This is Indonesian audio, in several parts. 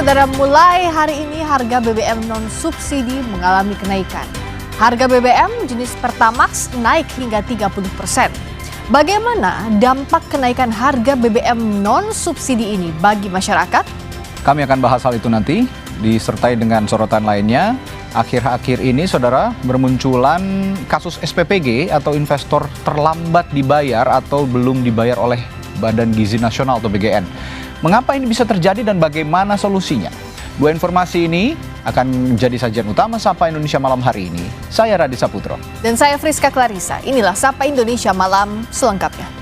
Saudara, mulai hari ini harga BBM non-subsidi mengalami kenaikan. Harga BBM jenis Pertamax naik hingga 30%. Bagaimana dampak kenaikan harga BBM non-subsidi ini bagi masyarakat? Kami akan bahas hal itu nanti, disertai dengan sorotan lainnya. Akhir-akhir ini, saudara, bermunculan kasus SPPG atau investor terlambat dibayar atau belum dibayar oleh Badan Gizi Nasional atau BGN. Mengapa ini bisa terjadi dan bagaimana solusinya? Dua informasi ini akan menjadi sajian utama Sapa Indonesia Malam hari ini. Saya Radhi Saputro. Dan saya Friska Clarissa. Inilah Sapa Indonesia Malam selengkapnya.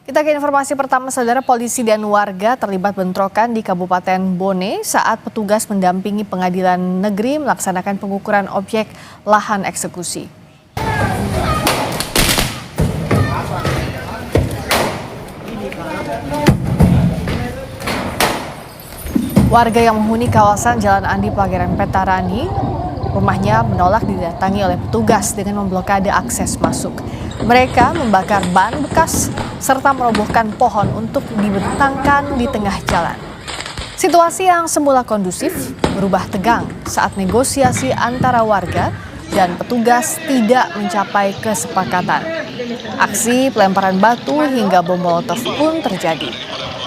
Kita ke informasi pertama, saudara. Polisi dan warga terlibat bentrokan di Kabupaten Bone saat petugas mendampingi pengadilan negeri melaksanakan pengukuran objek lahan eksekusi. Warga yang menghuni kawasan Jalan Andi Pageran Petarani, rumahnya menolak didatangi oleh petugas dengan memblokade akses masuk. Mereka membakar ban bekas serta merobohkan pohon untuk dibentangkan di tengah jalan. Situasi yang semula kondusif berubah tegang saat negosiasi antara warga dan petugas tidak mencapai kesepakatan. Aksi pelemparan batu hingga bom molotov pun terjadi.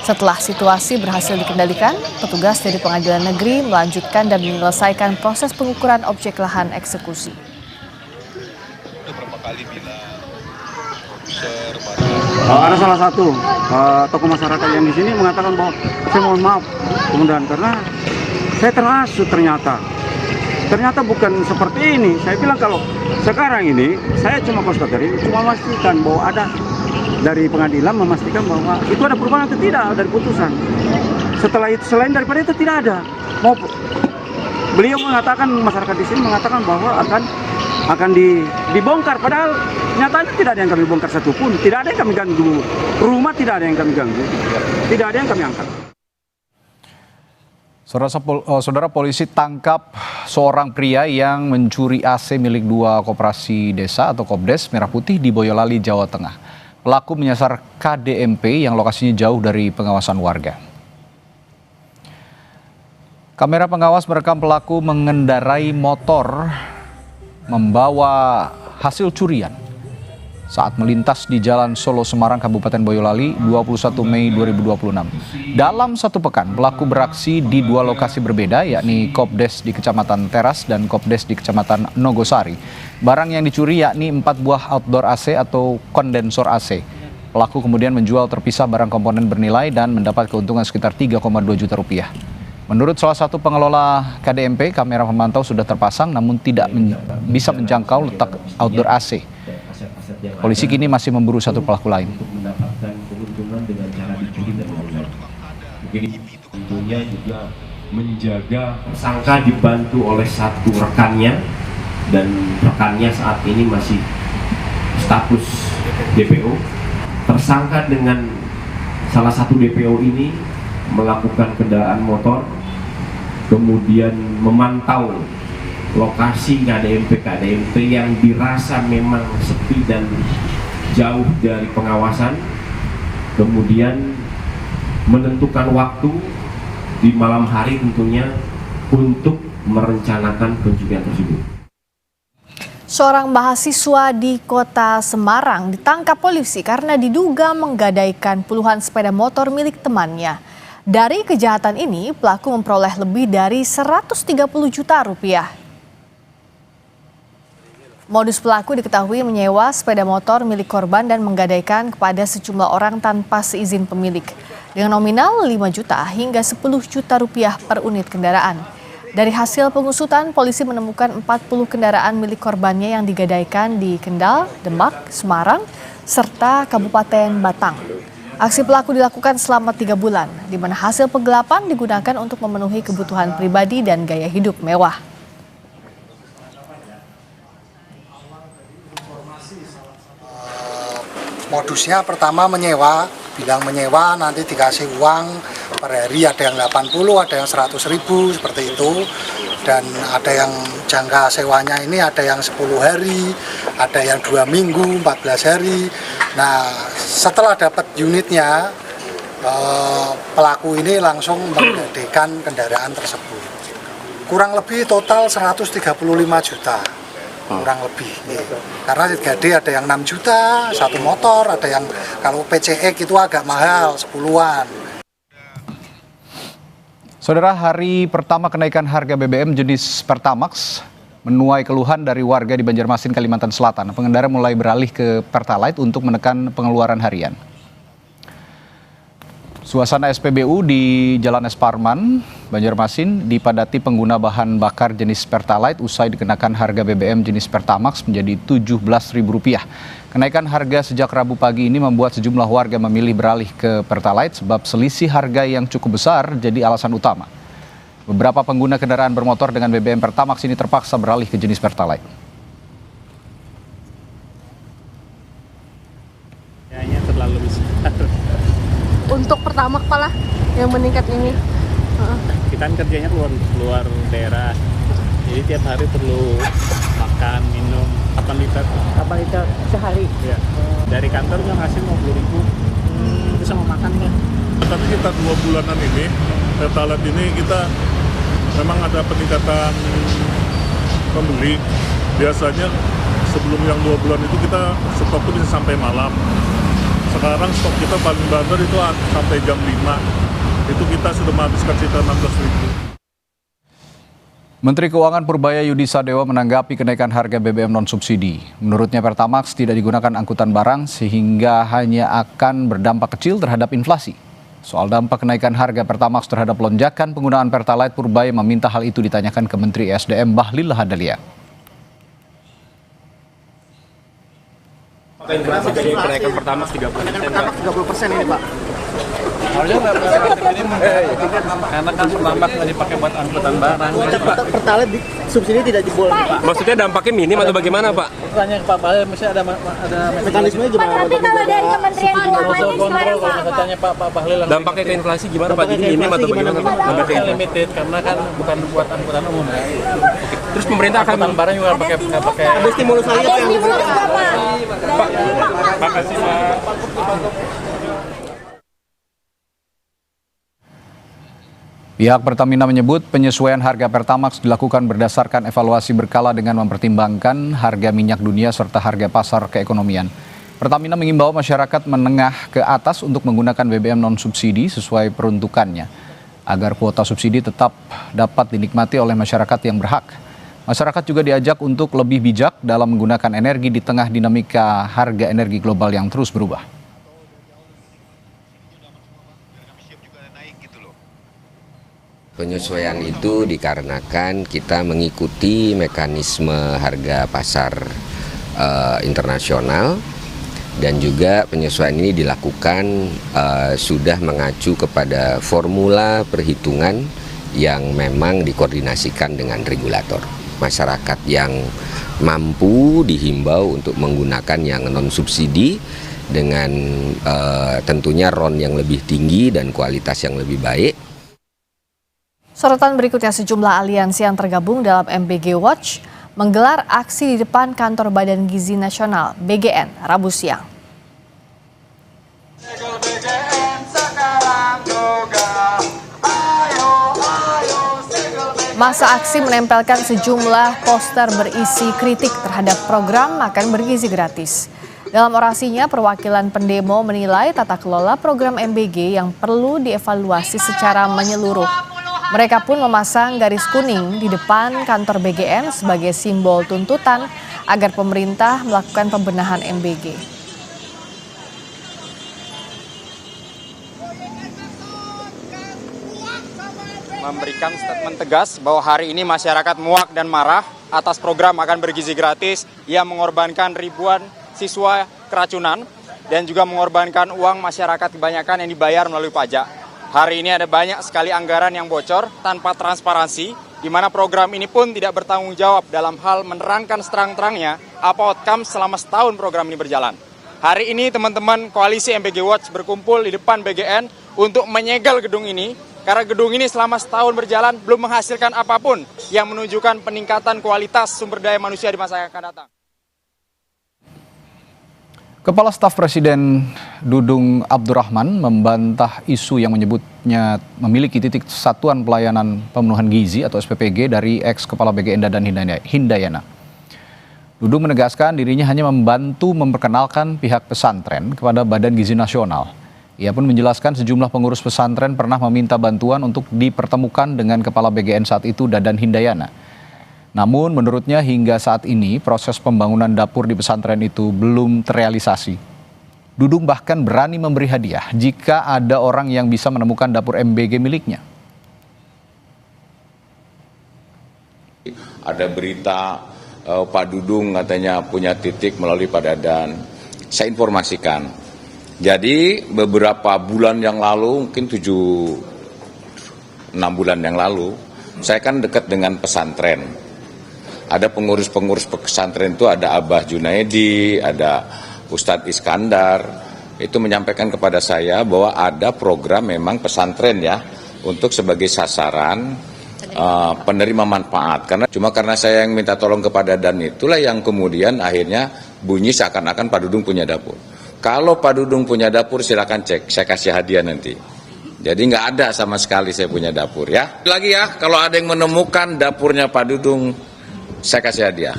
Setelah situasi berhasil dikendalikan, petugas dari pengadilan negeri melanjutkan dan menyelesaikan proses pengukuran objek lahan eksekusi. Ada salah satu tokoh masyarakat yang di sini mengatakan bahwa saya mohon maaf kemudian karena saya terhasut ternyata bukan seperti ini. Saya bilang kalau sekarang ini saya cuma konstatasi, cuma memastikan bahwa ada dari pengadilan memastikan bahwa itu ada perubahan atau tidak dari putusan. Setelah itu, selain daripada itu tidak ada. Beliau mengatakan, masyarakat di sini mengatakan bahwa akan dibongkar, padahal nyatanya tidak ada yang kami bongkar satupun, tidak ada yang kami ganggu, rumah tidak ada yang kami ganggu, tidak ada yang kami angkat. Saudara, polisi tangkap seorang pria yang mencuri AC milik dua koperasi desa atau Kopdes Merah Putih di Boyolali, Jawa Tengah. Pelaku menyasar KDMP yang lokasinya jauh dari pengawasan warga. Kamera pengawas merekam pelaku mengendarai motor membawa hasil curian saat melintas di Jalan Solo Semarang, Kabupaten Boyolali, 21 Mei 2026. Dalam satu pekan, pelaku beraksi di dua lokasi berbeda, yakni Kopdes di Kecamatan Teras dan Kopdes di Kecamatan Nogosari. Barang yang dicuri yakni 4 buah outdoor AC atau kondensor AC. Pelaku kemudian menjual terpisah barang komponen bernilai dan mendapat keuntungan sekitar 3,2 juta rupiah. Menurut salah satu pengelola KDMP, kamera pemantau sudah terpasang namun tidak bisa menjangkau letak outdoor AC. Polisi kini masih memburu satu pelaku lain. Untuk mendapatkan keuntungan dengan cara dicuri dan lain-lain. Mungkin tentunya juga menjaga tersangka dibantu oleh satu rekannya dan rekannya saat ini masih status DPO. Tersangka dengan salah satu DPO ini melakukan kendaraan motor, kemudian memantau lokasi KDMP yang dirasa memang sepi dan jauh dari pengawasan, kemudian menentukan waktu di malam hari tentunya untuk merencanakan pencurian tersebut. Seorang mahasiswa di kota Semarang ditangkap polisi karena diduga menggadaikan puluhan sepeda motor milik temannya. Dari kejahatan ini, pelaku memperoleh lebih dari 130 juta rupiah. Modus pelaku diketahui menyewa sepeda motor milik korban dan menggadaikan kepada sejumlah orang tanpa seizin pemilik. Dengan nominal 5 juta hingga 10 juta rupiah per unit kendaraan. Dari hasil pengusutan, polisi menemukan 40 kendaraan milik korbannya yang digadaikan di Kendal, Demak, Semarang, serta Kabupaten Batang. Aksi pelaku dilakukan selama 3 bulan, di mana hasil penggelapan digunakan untuk memenuhi kebutuhan pribadi dan gaya hidup mewah. Modusnya pertama menyewa, bilang menyewa nanti dikasih uang per hari, ada yang 80, ada yang 100 ribu seperti itu. dan ada yang jangka sewanya ini ada yang 10 hari, ada yang 2 minggu, 14 hari. Nah, setelah dapat unitnya, pelaku ini langsung menggadekan kendaraan tersebut. Kurang lebih total 135 juta. Kurang lebih. Karena 3D ada yang 6 juta, satu motor, ada yang kalau PCX itu agak mahal, 10-an. Saudara, hari pertama kenaikan harga BBM jenis Pertamax menuai keluhan dari warga di Banjarmasin, Kalimantan Selatan. Pengendara mulai beralih ke Pertalite untuk menekan pengeluaran harian. Suasana SPBU di Jalan Es Parman, Banjarmasin dipadati pengguna bahan bakar jenis Pertalite usai dikenakan harga BBM jenis Pertamax menjadi Rp17.000. Kenaikan harga sejak Rabu pagi ini membuat sejumlah warga memilih beralih ke Pertalite sebab selisih harga yang cukup besar jadi alasan utama. Beberapa pengguna kendaraan bermotor dengan BBM Pertamax ini terpaksa beralih ke jenis Pertalite. Kayaknya terlalu besar. Untuk Pertamax malah yang meningkat ini. Kita kan kerjanya keluar daerah, jadi tiap hari perlu makan, minum 8 liter Sehari. ya. Dari kantor udah ngasih 50.000 itu sama makannya. Tapi kita 2 bulanan ini, Pertalite ini kita memang ada peningkatan pembeli. Biasanya sebelum yang 2 bulan itu kita stok itu bisa sampai malam. Sekarang stok kita paling banter itu sampai jam 5. Itu kita sudah menghabiskan sekitar 16.000. Menteri Keuangan Purbaya Yudi Sadewa menanggapi kenaikan harga BBM non-subsidi. Menurutnya Pertamax tidak digunakan angkutan barang sehingga hanya akan berdampak kecil terhadap inflasi. Soal dampak kenaikan harga Pertamax terhadap lonjakan penggunaan Pertalite, Purbaya meminta hal itu ditanyakan ke Menteri SDM Bahlil Lahadalia. Kenaikan Pertamax 30% ini, Pak. Harusnya nggak ini karena kan Pertamax nggak dipakai buat angkutan barang. Pertalite subsidi tidak diboleh, Pak. Maksudnya dampaknya minim atau bagaimana, Pak? Tanya ke Pak Bahlil, mesti ada Mekanismenya gimana? Tapi kalau dari Kementerian Keuangan gimana, Pak? Tanya Pak Bahlil. Dampaknya ke inflasi gimana, Pak? Jadi minim atau bagaimana, Pak? Dampaknya limited karena kan bukan buat angkutan umum. Terus pemerintah akan Angkutan barang juga nggak pakai. ada stimulus lagi Ada yang stimulus diberikan. nggak, Pak? Makasih, Pak. Pihak Pertamina menyebut penyesuaian harga Pertamax dilakukan berdasarkan evaluasi berkala dengan mempertimbangkan harga minyak dunia serta harga pasar keekonomian. Pertamina mengimbau masyarakat menengah ke atas untuk menggunakan BBM non-subsidi sesuai peruntukannya, agar kuota subsidi tetap dapat dinikmati oleh masyarakat yang berhak. Masyarakat juga diajak untuk lebih bijak dalam menggunakan energi di tengah dinamika harga energi global yang terus berubah. Penyesuaian itu dikarenakan kita mengikuti mekanisme harga pasar internasional, dan juga penyesuaian ini dilakukan sudah mengacu kepada formula perhitungan yang memang dikoordinasikan dengan regulator. Masyarakat yang mampu dihimbau untuk menggunakan yang non-subsidi dengan tentunya RON yang lebih tinggi dan kualitas yang lebih baik. Sorotan berikutnya, sejumlah aliansi yang tergabung dalam MBG Watch menggelar aksi di depan kantor Badan Gizi Nasional BGN Rabu siang. Masa aksi menempelkan sejumlah poster berisi kritik terhadap program makan bergizi gratis. Dalam orasinya, perwakilan pendemo menilai tata kelola program MBG yang perlu dievaluasi secara menyeluruh. Mereka pun memasang garis kuning di depan kantor BGN sebagai simbol tuntutan agar pemerintah melakukan pembenahan MBG. Memberikan statement tegas bahwa hari ini masyarakat muak dan marah atas program makan bergizi gratis yang mengorbankan ribuan siswa keracunan dan juga mengorbankan uang masyarakat kebanyakan yang dibayar melalui pajak. Hari ini ada banyak sekali anggaran yang bocor tanpa transparansi, di mana program ini pun tidak bertanggung jawab dalam hal menerangkan seterang-terangnya apa outcome selama setahun program ini berjalan. Hari ini teman-teman koalisi MBG Watch berkumpul di depan BGN untuk menyegel gedung ini Karena gedung ini selama setahun berjalan belum menghasilkan apapun yang menunjukkan peningkatan kualitas sumber daya manusia di masa yang akan datang. Kepala Staf Presiden Dudung Abdurrahman membantah isu yang menyebutnya memiliki titik satuan pelayanan pemenuhan gizi atau SPPG dari ex-Kepala BGN Dadan Hindayana. Dudung menegaskan dirinya hanya membantu memperkenalkan pihak pesantren kepada Badan Gizi Nasional. Ia pun menjelaskan sejumlah pengurus pesantren pernah meminta bantuan untuk dipertemukan dengan Kepala BGN saat itu Dadan Hindayana. Namun menurutnya hingga saat ini proses pembangunan dapur di pesantren itu belum terrealisasi. Dudung bahkan berani memberi hadiah jika ada orang yang bisa menemukan dapur MBG miliknya. Ada berita Pak Dudung katanya punya titik melalui Pak Dadan. Saya informasikan. Jadi beberapa bulan yang lalu, mungkin 6 bulan yang lalu, saya kan dekat dengan pesantren. Ada pengurus-pengurus pesantren itu, ada Abah Junaidi, ada Ustadz Iskandar, itu menyampaikan kepada saya bahwa ada program memang pesantren ya, untuk sebagai sasaran penerima manfaat. Karena saya yang minta tolong kepada Dan itulah yang kemudian akhirnya bunyi seakan-akan Pak Dudung punya dapur. Kalau Pak Dudung punya dapur silakan cek, saya kasih hadiah nanti. Jadi nggak ada sama sekali saya punya dapur ya. Lagi ya, kalau ada yang menemukan dapurnya Pak Dudung, saya kasih hadiah.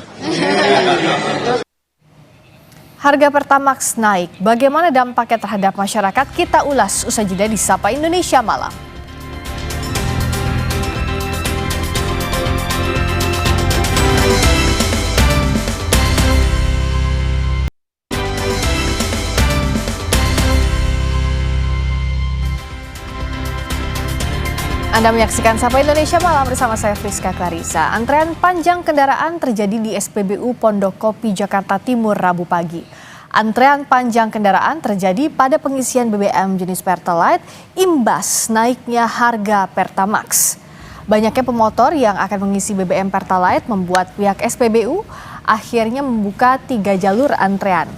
Harga Pertamax naik, bagaimana dampaknya terhadap masyarakat? Kita ulas usai jeda di Sapa Indonesia Malam. Anda menyaksikan Sapa Indonesia Malam bersama saya Friska Clarissa. Antrean panjang kendaraan terjadi di SPBU Pondokopi, Jakarta Timur, Rabu pagi. Antrean panjang kendaraan terjadi pada pengisian BBM jenis Pertalite imbas naiknya harga Pertamax. Banyaknya pemotor yang akan mengisi BBM Pertalite membuat pihak SPBU akhirnya membuka 3 jalur antrean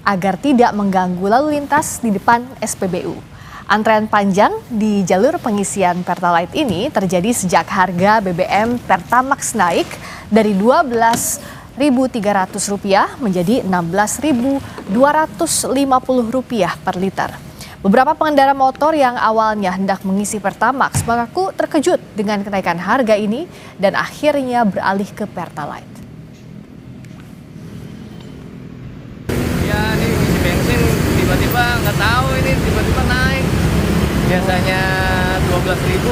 agar tidak mengganggu lalu lintas di depan SPBU. Antrean panjang di jalur pengisian Pertalite ini terjadi sejak harga BBM Pertamax naik dari Rp12.300 menjadi Rp16.250 per liter. Beberapa pengendara motor yang awalnya hendak mengisi Pertamax mengaku terkejut dengan kenaikan harga ini dan akhirnya beralih ke Pertalite. Ya ini ngisi bensin tiba-tiba nggak tahu ini tiba-tiba naik. Biasanya 12.000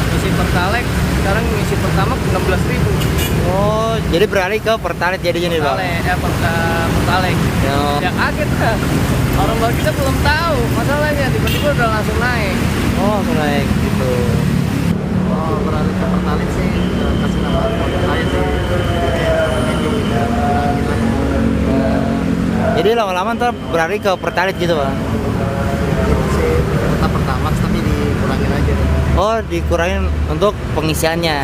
ngisi Pertalite, sekarang ngisi Pertamax 16.000. Oh, jadi beralih ke Pertalite jadinya nih Bang? Pertalite. Ya kaget kan. Orang baru kita belum tahu masalahnya, tiba-tiba udah langsung naik. Oh, langsung naik gitu. Oh, beralih ke Pertalite sih, kasih nama Pertalite sih. Jadi lama-lama ntar beralih ke Pertalite gitu Bang? Tetap Pertamax tapi dikurangin aja. Oh, dikurangin untuk pengisiannya.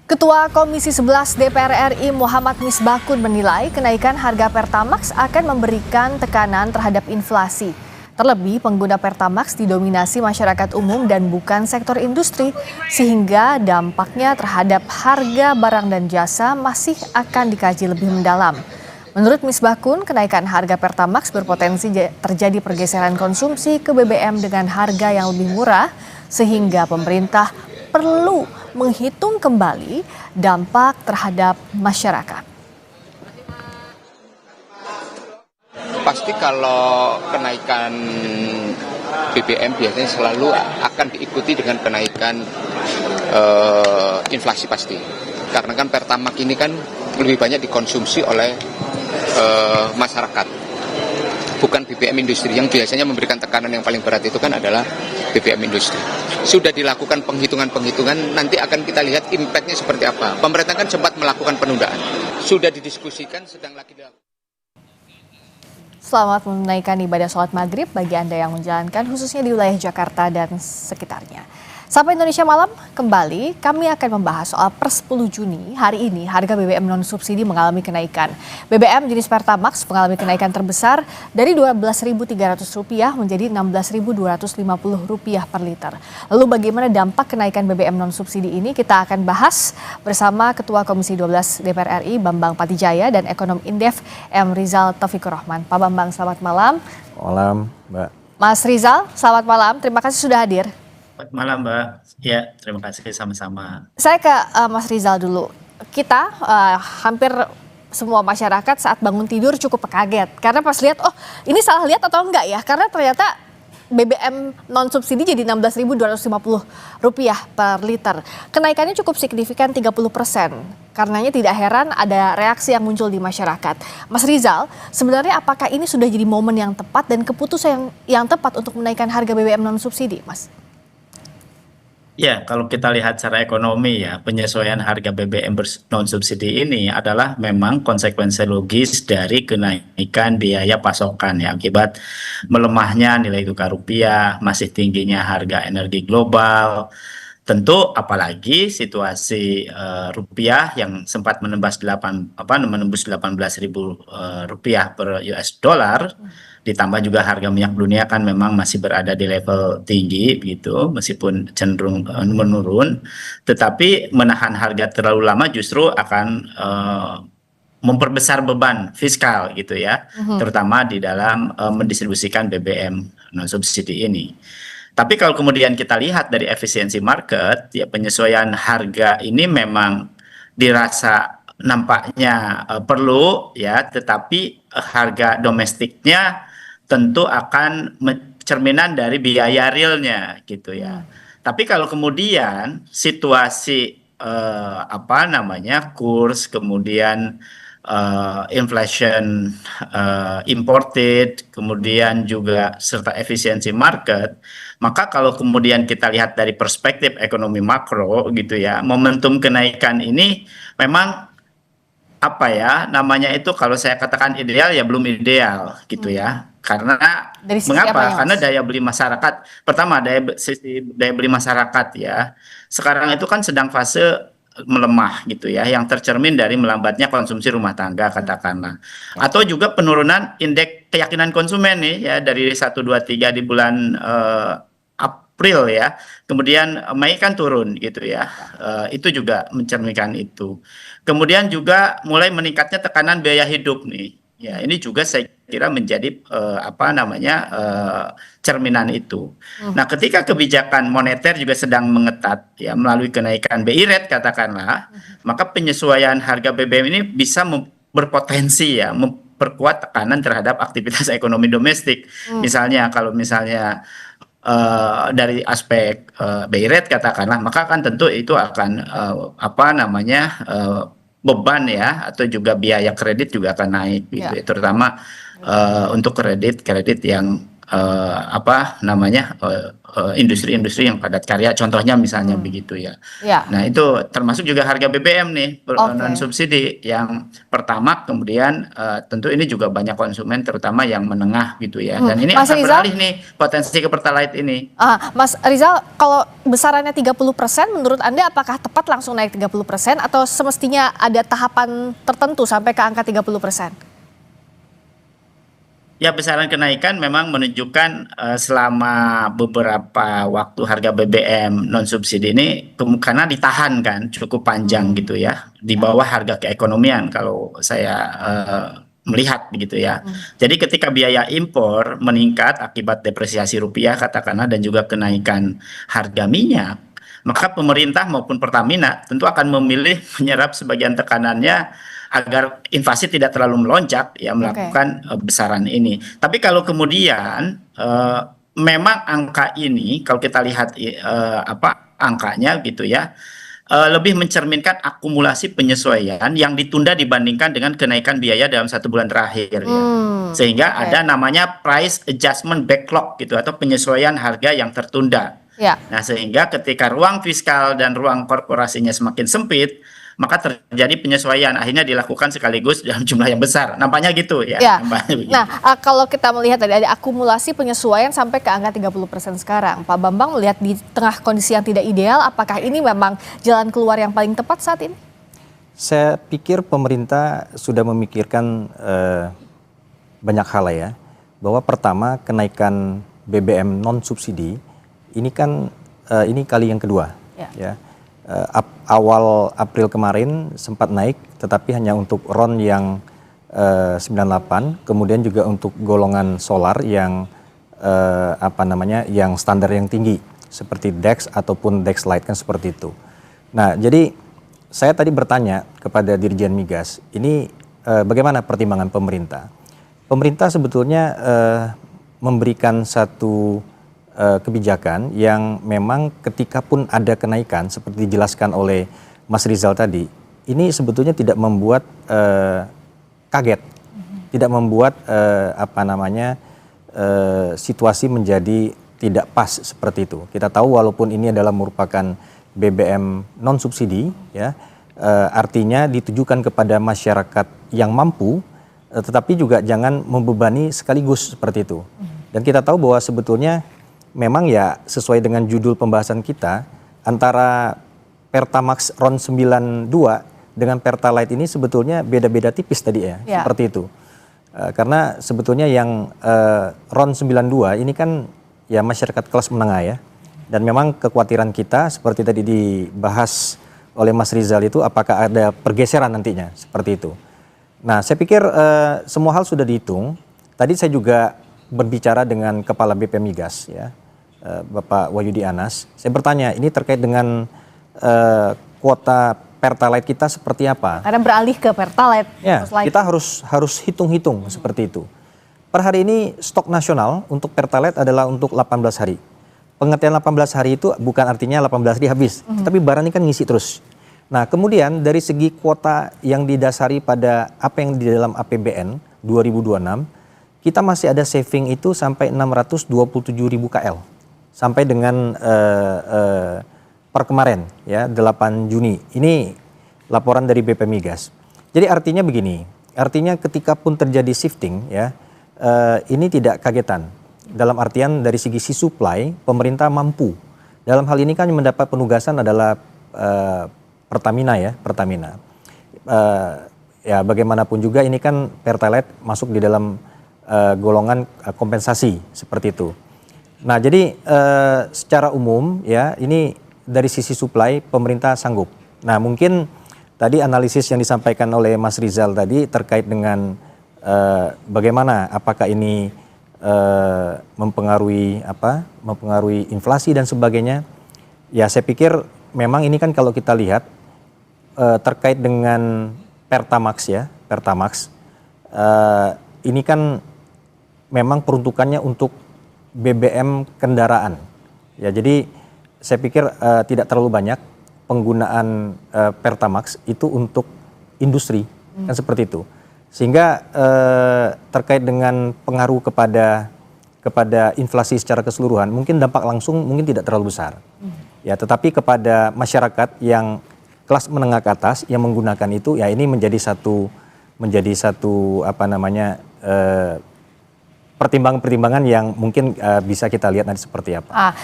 Ketua Komisi 11 DPR RI Muhammad Misbakun menilai kenaikan harga Pertamax akan memberikan tekanan terhadap inflasi. Terlebih pengguna Pertamax didominasi masyarakat umum dan bukan sektor industri, sehingga dampaknya terhadap harga barang dan jasa masih akan dikaji lebih mendalam. Menurut Misbakun, kenaikan harga Pertamax berpotensi terjadi pergeseran konsumsi ke BBM dengan harga yang lebih murah, sehingga pemerintah perlu menghitung kembali dampak terhadap masyarakat. Pasti kalau kenaikan BBM biasanya selalu akan diikuti dengan kenaikan inflasi pasti. Karena kan Pertamax ini kan lebih banyak dikonsumsi oleh masyarakat, bukan BBM industri yang biasanya memberikan tekanan yang paling berat itu kan adalah BBM industri. Sudah dilakukan penghitungan-penghitungan, nanti akan kita lihat impact-nya seperti apa. Pemerintah kan sempat melakukan penundaan, sudah didiskusikan, sedang lagi dilakukan. Selamat menunaikan ibadah sholat maghrib bagi Anda yang menjalankan khususnya di wilayah Jakarta dan sekitarnya. Sampai Indonesia Malam kembali, kami akan membahas soal per 10 Juni hari ini harga BBM non-subsidi mengalami kenaikan. BBM jenis Pertamax mengalami kenaikan terbesar dari Rp12.300 menjadi Rp16.250 per liter. Lalu bagaimana dampak kenaikan BBM non-subsidi ini kita akan bahas bersama Ketua Komisi 12 DPR RI Bambang Patijaya dan Ekonom Indef M. Rizal Taufikur Rahman. Pak Bambang, selamat malam. Malam, Mbak. Mas Rizal, selamat malam. Terima kasih sudah hadir. Selamat malam, Mbak. Ya, terima kasih sama-sama. Saya ke Mas Rizal dulu. Kita hampir semua masyarakat saat bangun tidur cukup kaget. Karena pas lihat, oh ini salah lihat atau enggak ya? Karena ternyata BBM non-subsidi jadi Rp16.250 per liter. Kenaikannya cukup signifikan 30%. Karenanya tidak heran ada reaksi yang muncul di masyarakat. Mas Rizal, sebenarnya apakah ini sudah jadi momen yang tepat dan keputusan yang tepat untuk menaikkan harga BBM non-subsidi, Mas? Ya, kalau kita lihat secara ekonomi ya, penyesuaian harga BBM non-subsidi ini adalah memang konsekuensi logis dari kenaikan biaya pasokan ya, akibat melemahnya nilai tukar rupiah, masih tingginya harga energi global. Tentu apalagi situasi rupiah yang sempat menembus 18.000 rupiah per US dollar, ditambah juga harga minyak dunia kan memang masih berada di level tinggi gitu, meskipun cenderung menurun, tetapi menahan harga terlalu lama justru akan memperbesar beban fiskal gitu ya, terutama di dalam mendistribusikan BBM non subsidi ini. Tapi kalau kemudian kita lihat dari efisiensi market, ya penyesuaian harga ini memang dirasa nampaknya perlu ya, tetapi harga domestiknya tentu akan cerminan dari biaya realnya gitu ya. Tapi kalau kemudian situasi kurs kemudian inflation imported, kemudian juga serta efisiensi market, maka kalau kemudian kita lihat dari perspektif ekonomi makro gitu ya, momentum kenaikan ini memang kalau saya katakan ideal ya belum ideal gitu ya. Karena mengapa? Karena daya beli masyarakat, pertama daya beli masyarakat ya, sekarang itu kan sedang fase melemah gitu ya, yang tercermin dari melambatnya konsumsi rumah tangga katakanlah, atau juga penurunan indeks keyakinan konsumen nih ya, dari 1, 2, 3 di bulan April ya, kemudian Mei kan turun gitu ya, itu juga mencerminkan itu. Kemudian juga mulai meningkatnya tekanan biaya hidup nih. Ya, ini juga saya kira menjadi cerminan itu. Nah, ketika kebijakan moneter juga sedang mengetat ya melalui kenaikan BI rate katakanlah, maka penyesuaian harga BBM ini bisa berpotensi ya memperkuat tekanan terhadap aktivitas ekonomi domestik. Misalnya kalau dari aspek BI rate katakanlah, maka kan tentu itu akan beban ya, atau juga biaya kredit juga akan naik gitu ya, terutama untuk kredit yang industri-industri yang padat karya, contohnya misalnya begitu ya. Nah itu termasuk juga harga BBM nih non subsidi yang pertama, kemudian tentu ini juga banyak konsumen terutama yang menengah gitu ya, dan ini akan beralih nih potensi ke Pertalite ini. Mas Rizal, kalau besarannya 30%, menurut Anda apakah tepat langsung naik 30% atau semestinya ada tahapan tertentu sampai ke angka 30%? Ya, besaran kenaikan memang menunjukkan selama beberapa waktu harga BBM non subsidi ini karena ditahan kan cukup panjang gitu ya, di bawah harga keekonomian kalau saya melihat begitu ya. Jadi ketika biaya impor meningkat akibat depresiasi rupiah katakanlah dan juga kenaikan harga minyak, maka pemerintah maupun Pertamina tentu akan memilih menyerap sebagian tekanannya agar inflasi tidak terlalu melonjak ya, melakukan besaran ini. Tapi kalau kemudian memang angka ini kalau kita lihat angkanya gitu ya, lebih mencerminkan akumulasi penyesuaian yang ditunda dibandingkan dengan kenaikan biaya dalam 1 bulan terakhir ya. Sehingga ada namanya price adjustment backlog gitu, atau penyesuaian harga yang tertunda. Nah, sehingga ketika ruang fiskal dan ruang korporasinya semakin sempit, maka terjadi penyesuaian. Akhirnya dilakukan sekaligus dalam jumlah yang besar. Nampaknya gitu ya. Ya. Nampaknya begitu. Nah, kalau kita melihat tadi ada akumulasi penyesuaian sampai ke angka 30% sekarang. Pak Bambang melihat di tengah kondisi yang tidak ideal, apakah ini memang jalan keluar yang paling tepat saat ini? Saya pikir pemerintah sudah memikirkan banyak hal ya. Bahwa pertama kenaikan BBM non subsidi ini kan ini kali yang kedua. Ya. Awal April kemarin sempat naik, tetapi hanya untuk RON yang 98, kemudian juga untuk golongan solar yang yang standar yang tinggi seperti DEX ataupun DEX Lite kan seperti itu. Nah, jadi saya tadi bertanya kepada Dirjen Migas, ini bagaimana pertimbangan pemerintah? Pemerintah sebetulnya memberikan satu kebijakan yang memang ketika pun ada kenaikan seperti dijelaskan oleh Mas Rizal tadi, ini sebetulnya tidak membuat kaget, tidak membuat situasi menjadi tidak pas seperti itu. Kita tahu walaupun ini adalah merupakan BBM non subsidi, ya, artinya ditujukan kepada masyarakat yang mampu, tetapi juga jangan membebani sekaligus seperti itu. Dan kita tahu bahwa sebetulnya memang ya sesuai dengan judul pembahasan kita, antara Pertamax RON 92 dengan Pertalite ini sebetulnya beda-beda tipis tadi ya, seperti itu. Karena sebetulnya yang RON 92 ini kan ya masyarakat kelas menengah ya. Dan memang kekhawatiran kita seperti tadi dibahas oleh Mas Rizal itu apakah ada pergeseran nantinya seperti itu. Nah, saya pikir semua hal sudah dihitung. Tadi saya juga berbicara dengan Kepala BP Migas ya, Bapak Wahyudi Anas. Saya bertanya, ini terkait dengan kuota Pertalite kita seperti apa? Karena beralih ke Pertalite. Ya, kita harus hitung-hitung seperti itu. Per hari ini stok nasional untuk Pertalite adalah untuk 18 hari. Pengertian 18 hari itu bukan artinya 18 hari habis, tapi barang ini kan ngisi terus. Nah, kemudian dari segi kuota yang didasari pada apa yang di dalam APBN 2026, kita masih ada saving itu sampai 627.000 KL. Sampai dengan per kemarin ya 8 Juni. Ini laporan dari BP Migas. Jadi artinya begini, artinya ketika pun terjadi shifting ya, ini tidak kagetan. Dalam artian dari segi si supply, pemerintah mampu. Dalam hal ini kan yang mendapat penugasan adalah Pertamina ya, Pertamina. Ya bagaimanapun juga ini kan Pertalite masuk di dalam golongan kompensasi seperti itu. Nah jadi secara umum ya ini dari sisi supply pemerintah sanggup. Nah mungkin tadi analisis yang disampaikan oleh Mas Rizal tadi terkait dengan bagaimana apakah ini mempengaruhi inflasi dan sebagainya. Ya saya pikir memang ini kan kalau kita lihat terkait dengan Pertamax ya, Pertamax ini kan memang peruntukannya untuk BBM kendaraan. Ya jadi saya pikir tidak terlalu banyak penggunaan Pertamax itu untuk industri kan seperti itu. Sehingga terkait dengan pengaruh kepada inflasi secara keseluruhan mungkin dampak langsung mungkin tidak terlalu besar. Ya, tetapi kepada masyarakat yang kelas menengah ke atas yang menggunakan itu ya ini menjadi satu pertimbangan-pertimbangan yang mungkin bisa kita lihat nanti seperti apa.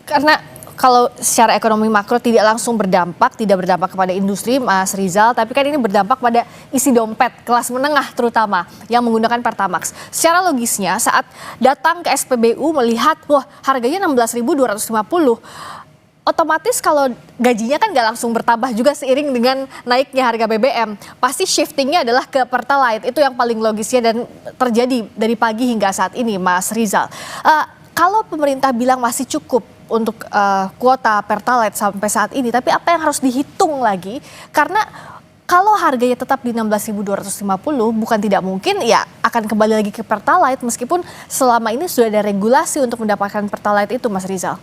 Karena kalau secara ekonomi makro tidak langsung berdampak, tidak berdampak kepada industri, Mas Rizal, tapi kan ini berdampak pada isi dompet kelas menengah terutama yang menggunakan Pertamax. Secara logisnya saat datang ke SPBU melihat wah harganya 16.250, otomatis kalau gajinya kan nggak langsung bertambah juga seiring dengan naiknya harga BBM. Pasti shiftingnya adalah ke Pertalite, itu yang paling logisnya dan terjadi dari pagi hingga saat ini, Mas Rizal. Kalau pemerintah bilang masih cukup untuk kuota Pertalite sampai saat ini, tapi apa yang harus dihitung lagi? Karena kalau harganya tetap di 16.250, bukan tidak mungkin ya akan kembali lagi ke Pertalite meskipun selama ini sudah ada regulasi untuk mendapatkan Pertalite itu, Mas Rizal.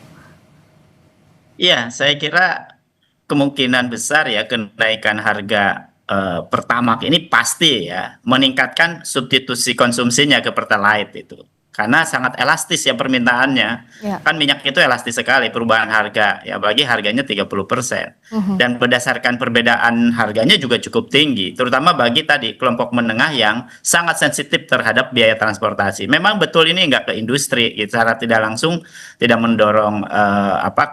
Iya, saya kira kemungkinan besar ya kenaikan harga Pertamax ini pasti ya meningkatkan substitusi konsumsinya ke Pertalite itu. karena sangat elastis ya permintaannya. Ya. Kan minyak itu elastis sekali perubahan harga, ya apalagi harganya 30%. Dan berdasarkan perbedaan harganya juga cukup tinggi, terutama bagi tadi kelompok menengah yang sangat sensitif terhadap biaya transportasi. Memang betul ini nggak ke industri, gitu, secara tidak langsung tidak mendorong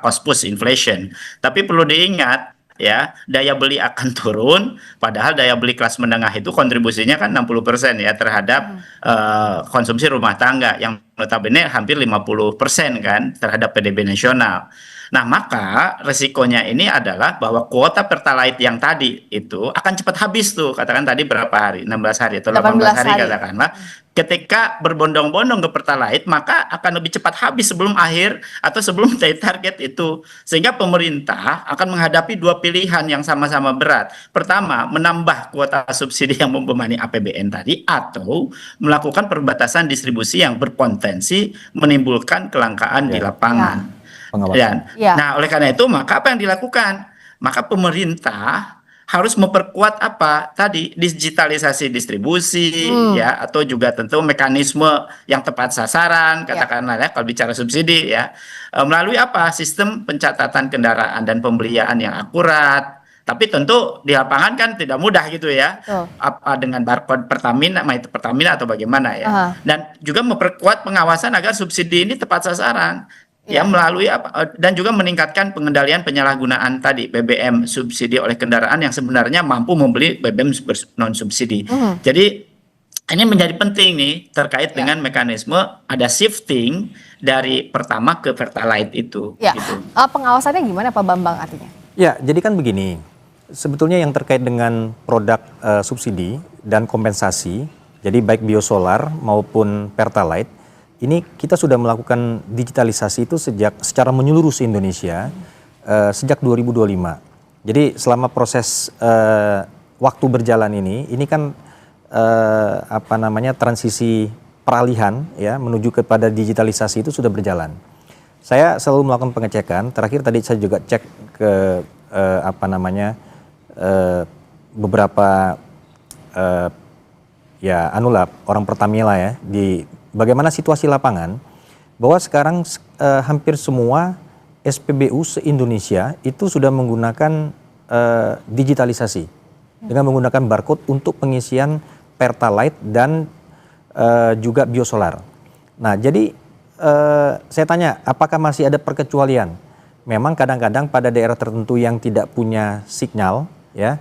cost push inflation. Tapi perlu diingat, ya, daya beli akan turun, padahal daya beli kelas menengah itu kontribusinya kan 60% ya terhadap konsumsi rumah tangga yang notabene hampir 50% kan terhadap PDB nasional. Nah, maka resikonya ini adalah bahwa kuota Pertalite yang tadi itu akan cepat habis tuh, katakan tadi berapa hari, 16 hari atau 18 hari katakanlah. Ketika berbondong-bondong ke Pertalite, maka akan lebih cepat habis sebelum akhir atau sebelum target itu. Sehingga pemerintah akan menghadapi dua pilihan yang sama-sama berat. Pertama, menambah kuota subsidi yang membebani APBN tadi, atau melakukan perbatasan distribusi yang berpotensi menimbulkan kelangkaan di lapangan. Nah, oleh karena itu, maka apa yang dilakukan? Maka pemerintah harus memperkuat apa tadi, digitalisasi distribusi, ya, atau juga tentu mekanisme yang tepat sasaran, katakanlah ya kalau bicara subsidi ya, melalui apa, sistem pencatatan kendaraan dan pembelian yang akurat. Tapi tentu di lapangan kan tidak mudah gitu ya, apa dengan barcode Pertamina atau bagaimana ya, dan juga memperkuat pengawasan agar subsidi ini tepat sasaran. Ya, melalui apa, dan juga meningkatkan pengendalian penyalahgunaan tadi BBM subsidi oleh kendaraan yang sebenarnya mampu membeli BBM non subsidi. Jadi ini menjadi penting nih terkait dengan mekanisme ada shifting dari Pertamax ke Pertalite itu. Ya. Gitu. Pengawasannya gimana Pak Bambang artinya? Ya, jadi kan begini, sebetulnya yang terkait dengan produk subsidi dan kompensasi, jadi baik biosolar maupun Pertalite, ini kita sudah melakukan digitalisasi itu secara menyeluruh se-Indonesia sejak 2025. Jadi selama proses waktu berjalan ini kan transisi peralihan ya menuju kepada digitalisasi itu sudah berjalan. Saya selalu melakukan pengecekan. Terakhir tadi saya juga cek ke beberapa orang Pertamina ya di bagaimana situasi lapangan, bahwa sekarang hampir semua SPBU se-Indonesia itu sudah menggunakan digitalisasi dengan menggunakan barcode untuk pengisian Pertalite dan juga biosolar. Nah, jadi saya tanya, apakah masih ada perkecualian? Memang kadang-kadang pada daerah tertentu yang tidak punya sinyal, ya,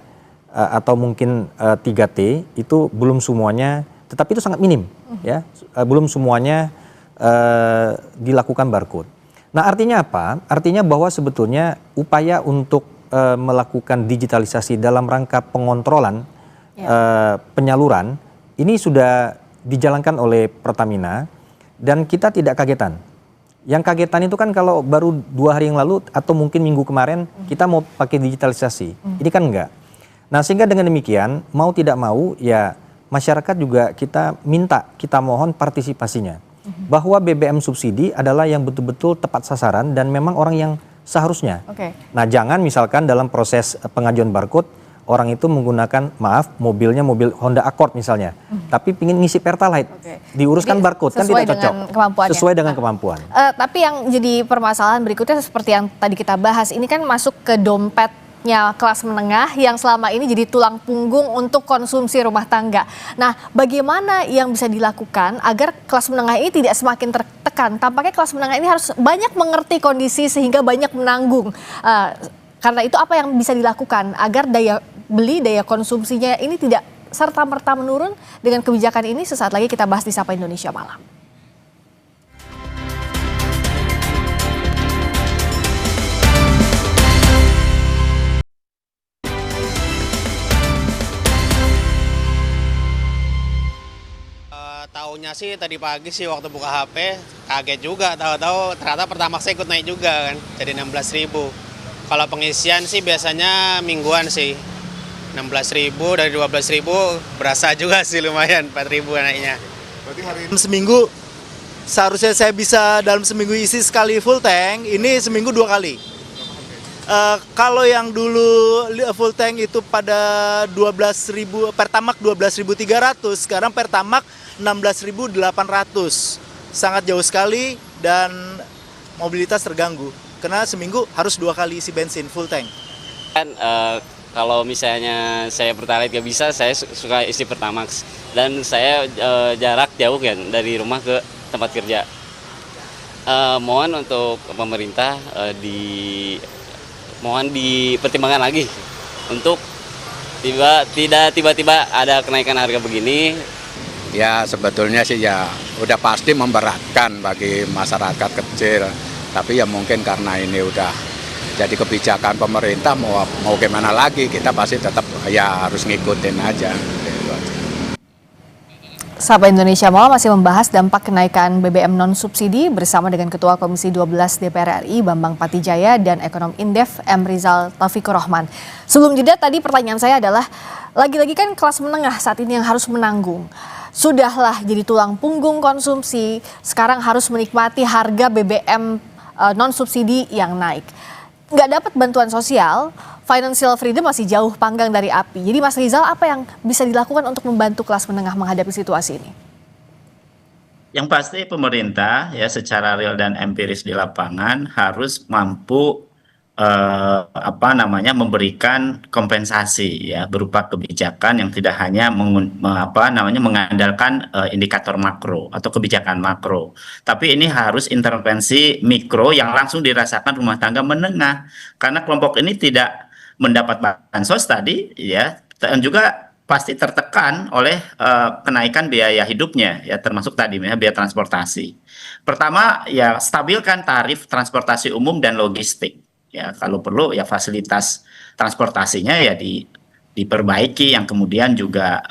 atau mungkin 3T itu belum semuanya. Tetapi itu sangat minim, ya, belum semuanya dilakukan barcode. Nah, artinya apa? Artinya bahwa sebetulnya upaya untuk melakukan digitalisasi dalam rangka pengontrolan penyaluran ini sudah dijalankan oleh Pertamina dan kita tidak kagetan. Yang kagetan itu kan kalau baru 2 hari yang lalu atau mungkin minggu kemarin kita mau pakai digitalisasi, ini kan enggak. Nah, sehingga dengan demikian mau tidak mau ya masyarakat juga kita mohon partisipasinya. Bahwa BBM subsidi adalah yang betul-betul tepat sasaran dan memang orang yang seharusnya. Nah, jangan misalkan dalam proses pengajuan barcode, orang itu menggunakan, mobilnya mobil Honda Accord misalnya, tapi ingin ngisi Pertalite, diuruskan barcode, kan tidak cocok. Sesuai dengan kemampuan. Tapi yang jadi permasalahan berikutnya seperti yang tadi kita bahas, ini kan masuk ke dompet kelas menengah yang selama ini jadi tulang punggung untuk konsumsi rumah tangga. Nah, bagaimana yang bisa dilakukan agar kelas menengah ini tidak semakin tertekan? Tampaknya kelas menengah ini harus banyak mengerti kondisi sehingga banyak menanggung. Karena itu apa yang bisa dilakukan agar daya beli, daya konsumsinya ini tidak serta-merta menurun dengan kebijakan ini? Sesaat lagi kita bahas di Sapa Indonesia Malam. Taunya sih tadi pagi sih waktu buka HP kaget juga, tahu-tahu ternyata Pertamax ikut naik juga kan, jadi 16.000. Kalau pengisian sih biasanya mingguan sih, 16.000 dari 12.000 berasa juga sih lumayan 4.000 naiknya. Berarti hari ini seminggu seharusnya saya bisa dalam seminggu isi sekali full tank, ini seminggu 2 kali. Kalau yang dulu full tank itu pada 12.000, Pertamax 12.300, sekarang Pertamax 16.800 sangat jauh sekali dan mobilitas terganggu. Karena seminggu harus 2 kali isi bensin full tank. Kan kalau misalnya saya Pertalite gak bisa, saya suka isi Pertamax. Dan saya jarak jauh kan dari rumah ke tempat kerja. Mohon untuk pemerintah mohon dipertimbangkan lagi untuk tidak tiba-tiba ada kenaikan harga begini. Ya sebetulnya sih ya udah pasti memberatkan bagi masyarakat kecil. Tapi ya mungkin karena ini udah jadi kebijakan pemerintah, mau gimana lagi, kita pasti tetap ya harus ngikutin aja. Sapa Indonesia Mall masih membahas dampak kenaikan BBM non-subsidi bersama dengan Ketua Komisi 12 DPR RI Bambang Patijaya dan Ekonom Indef M. Rizal Taufikur Rahman. Sebelum jeda tadi pertanyaan saya adalah, lagi-lagi kan kelas menengah saat ini yang harus menanggung. Sudahlah jadi tulang punggung konsumsi, sekarang harus menikmati harga BBM non-subsidi yang naik. Nggak dapat bantuan sosial, financial freedom masih jauh panggang dari api. Jadi Mas Rizal, apa yang bisa dilakukan untuk membantu kelas menengah menghadapi situasi ini? Yang pasti pemerintah ya secara real dan empiris di lapangan harus mampu memberikan kompensasi ya berupa kebijakan yang tidak hanya mengandalkan indikator makro atau kebijakan makro, tapi ini harus intervensi mikro yang langsung dirasakan rumah tangga menengah, karena kelompok ini tidak mendapat bansos tadi ya, dan juga pasti tertekan oleh kenaikan biaya hidupnya ya, termasuk tadi biaya transportasi. Pertama ya stabilkan tarif transportasi umum dan logistik. Ya, kalau perlu ya fasilitas transportasinya ya diperbaiki yang kemudian juga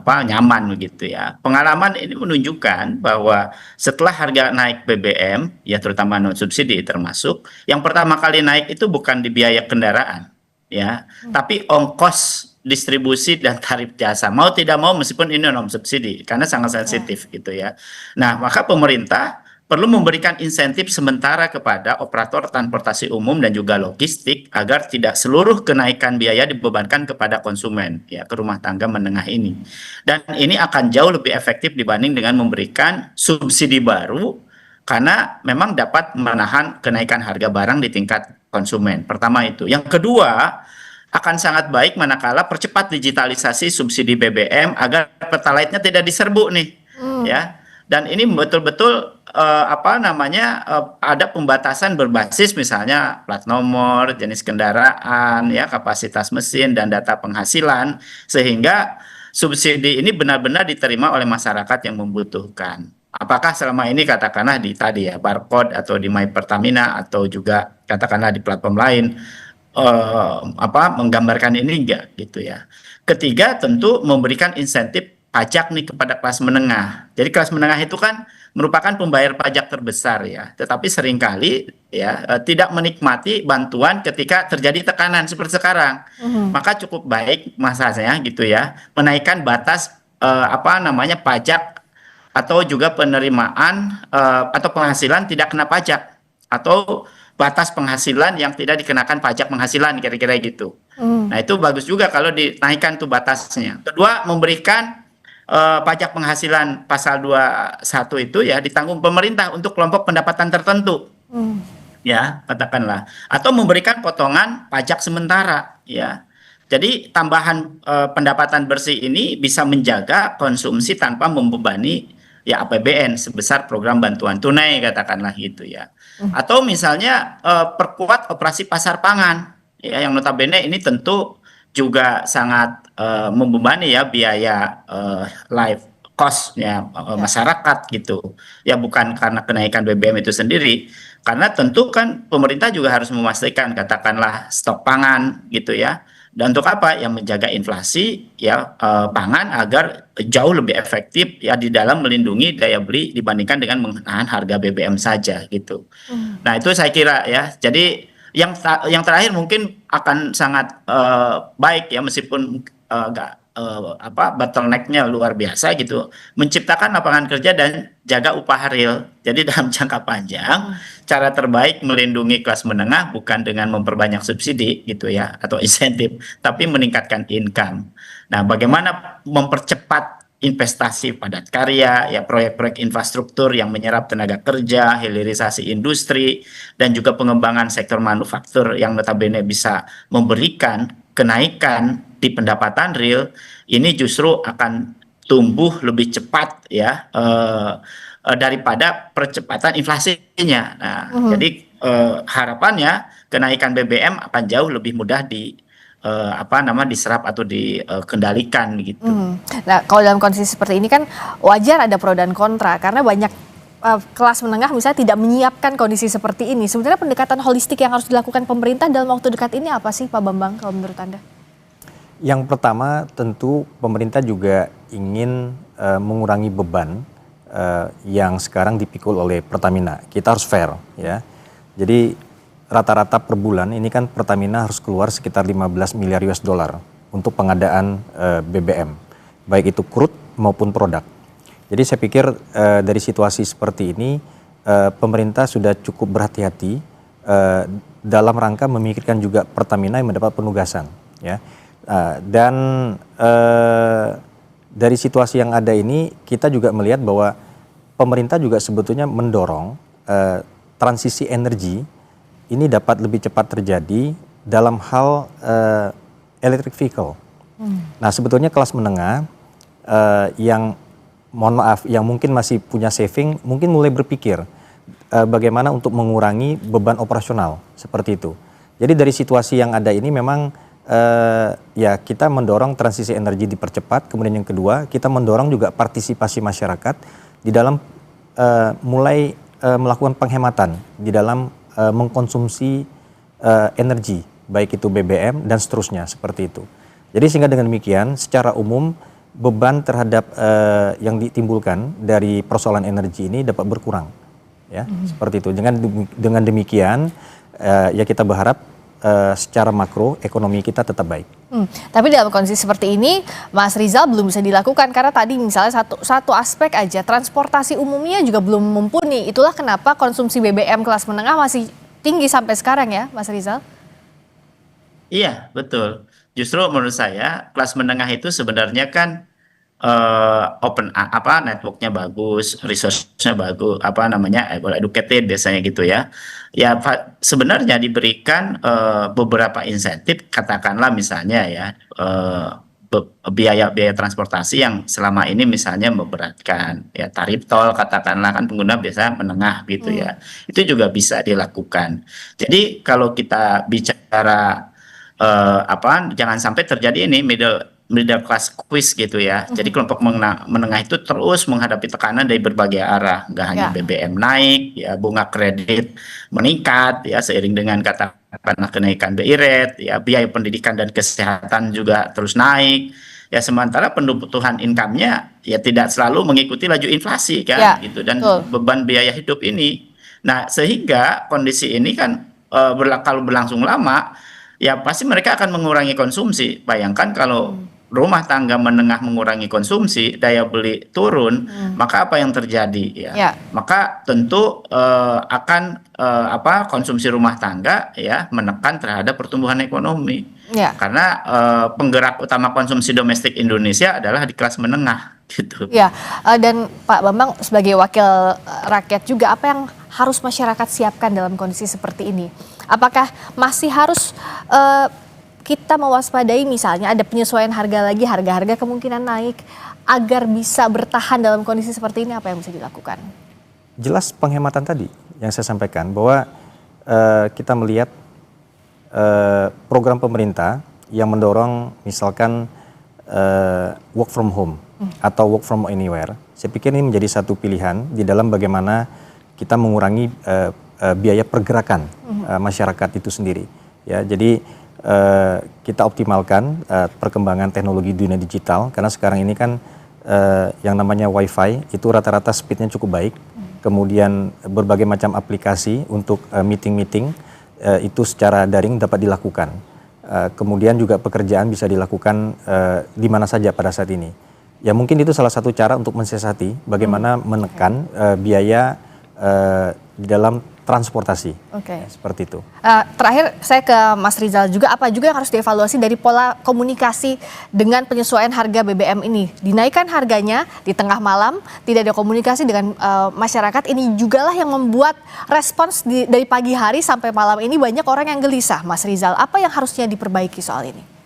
nyaman begitu ya. Pengalaman ini menunjukkan bahwa setelah harga naik BBM ya terutama non subsidi termasuk, yang pertama kali naik itu bukan di biaya kendaraan ya, tapi ongkos distribusi dan tarif jasa. Mau tidak mau meskipun ini non subsidi karena sangat sensitif gitu ya. Nah, maka pemerintah perlu memberikan insentif sementara kepada operator transportasi umum dan juga logistik agar tidak seluruh kenaikan biaya dibebankan kepada konsumen ya, ke rumah tangga menengah ini. Dan ini akan jauh lebih efektif dibanding dengan memberikan subsidi baru, karena memang dapat menahan kenaikan harga barang di tingkat konsumen. Pertama itu. Yang kedua, akan sangat baik manakala percepat digitalisasi subsidi BBM agar Pertalite-nya tidak diserbu nih ya. Dan ini betul-betul ada pembatasan berbasis misalnya plat nomor, jenis kendaraan, ya kapasitas mesin dan data penghasilan, sehingga subsidi ini benar-benar diterima oleh masyarakat yang membutuhkan. Apakah selama ini katakanlah di tadi ya barcode atau di My Pertamina atau juga katakanlah di platform lain menggambarkan ini enggak gitu ya. Ketiga tentu memberikan insentif pajak nih kepada kelas menengah. Jadi kelas menengah itu kan merupakan pembayar pajak terbesar ya, tetapi seringkali ya tidak menikmati bantuan ketika terjadi tekanan seperti sekarang. Maka cukup baik masanya gitu ya, menaikkan batas pajak atau juga penerimaan atau penghasilan tidak kena pajak, atau batas penghasilan yang tidak dikenakan pajak penghasilan, kira-kira gitu. Nah itu bagus juga kalau dinaikkan tuh batasnya. Kedua, memberikan pajak penghasilan pasal 21 itu ya ditanggung pemerintah untuk kelompok pendapatan tertentu. Ya, katakanlah, atau memberikan potongan pajak sementara ya. Jadi tambahan pendapatan bersih ini bisa menjaga konsumsi tanpa membebani ya APBN sebesar program bantuan tunai, katakanlah gitu ya. Atau misalnya perkuat operasi pasar pangan ya, yang notabene ini tentu juga sangat membebani ya biaya life cost-nya masyarakat gitu. Ya bukan karena kenaikan BBM itu sendiri, karena tentu kan pemerintah juga harus memastikan katakanlah stok pangan gitu ya. Dan untuk apa? Yang menjaga inflasi ya pangan agar jauh lebih efektif ya di dalam melindungi daya beli dibandingkan dengan menahan harga BBM saja gitu. Nah, itu saya kira ya. Jadi yang terakhir mungkin akan sangat baik ya, meskipun bottleneck-nya luar biasa gitu, menciptakan lapangan kerja dan jaga upah real. Jadi dalam jangka panjang cara terbaik melindungi kelas menengah bukan dengan memperbanyak subsidi gitu ya atau insentif, tapi meningkatkan income. Nah, bagaimana mempercepat investasi padat karya, ya proyek-proyek infrastruktur yang menyerap tenaga kerja, hilirisasi industri, dan juga pengembangan sektor manufaktur yang notabene bisa memberikan kenaikan di pendapatan real, ini justru akan tumbuh lebih cepat ya daripada percepatan inflasinya. Nah, jadi harapannya kenaikan BBM akan jauh lebih mudah diserap atau dikendalikan gitu. Nah, kalau dalam kondisi seperti ini kan wajar ada pro dan kontra karena banyak kelas menengah misalnya tidak menyiapkan kondisi seperti ini. Sebenarnya pendekatan holistik yang harus dilakukan pemerintah dalam waktu dekat ini apa sih Pak Bambang kalau menurut Anda? Yang pertama tentu pemerintah juga ingin mengurangi beban yang sekarang dipikul oleh Pertamina. Kita harus fair ya. Jadi rata-rata per bulan ini kan Pertamina harus keluar sekitar 15 miliar US dollar untuk pengadaan BBM, baik itu crude maupun produk. Jadi saya pikir dari situasi seperti ini pemerintah sudah cukup berhati-hati dalam rangka memikirkan juga Pertamina yang mendapat penugasan, ya. Dan dari situasi yang ada ini kita juga melihat bahwa pemerintah juga sebetulnya mendorong transisi energi ini dapat lebih cepat terjadi dalam hal electric vehicle. Nah sebetulnya kelas menengah yang mohon maaf yang mungkin masih punya saving mungkin mulai berpikir bagaimana untuk mengurangi beban operasional seperti itu. Jadi dari situasi yang ada ini memang ya kita mendorong transisi energi dipercepat. Kemudian yang kedua kita mendorong juga partisipasi masyarakat di dalam mulai melakukan penghematan di dalam mengkonsumsi energi, baik itu BBM dan seterusnya seperti itu. Jadi sehingga dengan demikian secara umum beban terhadap yang ditimbulkan dari persoalan energi ini dapat berkurang, ya seperti itu. Dengan demikian ya kita berharap secara makro ekonomi kita tetap baik. Tapi dalam kondisi seperti ini, Mas Rizal belum bisa dilakukan karena tadi misalnya satu aspek aja transportasi umumnya juga belum mumpuni. Itulah kenapa konsumsi BBM kelas menengah masih tinggi sampai sekarang ya, Mas Rizal? Iya betul. Justru menurut saya kelas menengah itu sebenarnya kan networknya bagus, resource-nya bagus, well educated biasanya gitu ya. Ya sebenarnya diberikan beberapa insentif, katakanlah misalnya ya biaya transportasi yang selama ini misalnya memberatkan, ya tarif tol katakanlah kan pengguna biasa menengah gitu ya. Itu juga bisa dilakukan. Jadi kalau kita bicara jangan sampai terjadi ini middle class quiz gitu ya. Jadi kelompok menengah itu terus menghadapi tekanan dari berbagai arah. Nggak hanya BBM naik, ya bunga kredit meningkat, ya seiring dengan katakanlah kenaikan BI rate, ya biaya pendidikan dan kesehatan juga terus naik. Ya sementara kebutuhan income-nya ya tidak selalu mengikuti laju inflasi kan, gitu dan beban biaya hidup ini. Nah sehingga kondisi ini kan kalau berlangsung lama, ya pasti mereka akan mengurangi konsumsi. Bayangkan kalau rumah tangga menengah mengurangi konsumsi, daya beli turun, maka apa yang terjadi ya? Maka tentu akan konsumsi rumah tangga ya menekan terhadap pertumbuhan ekonomi. Karena penggerak utama konsumsi domestik Indonesia adalah di kelas menengah gitu. Ya, dan Pak Bambang sebagai wakil rakyat juga apa yang harus masyarakat siapkan dalam kondisi seperti ini? Apakah masih harus kita mewaspadai misalnya ada penyesuaian harga lagi, harga-harga kemungkinan naik agar bisa bertahan dalam kondisi seperti ini, apa yang bisa dilakukan? Jelas penghematan tadi yang saya sampaikan bahwa kita melihat program pemerintah yang mendorong misalkan work from home atau work from anywhere. Saya pikir ini menjadi satu pilihan di dalam bagaimana kita mengurangi biaya pergerakan masyarakat itu sendiri. Ya, jadi kita optimalkan perkembangan teknologi dunia digital karena sekarang ini kan yang namanya WiFi itu rata-rata speednya cukup baik. Kemudian berbagai macam aplikasi untuk meeting-meeting itu secara daring dapat dilakukan. Kemudian juga pekerjaan bisa dilakukan di mana saja pada saat ini. Ya mungkin itu salah satu cara untuk mensiasati bagaimana menekan biaya di dalam transportasi. Oke. Seperti itu. Terakhir saya ke Mas Rizal juga, apa juga yang harus dievaluasi dari pola komunikasi dengan penyesuaian harga BBM ini? Dinaikkan harganya di tengah malam, tidak ada komunikasi dengan masyarakat, ini jugalah yang membuat respons dari pagi hari sampai malam ini banyak orang yang gelisah. Mas Rizal, apa yang harusnya diperbaiki soal ini?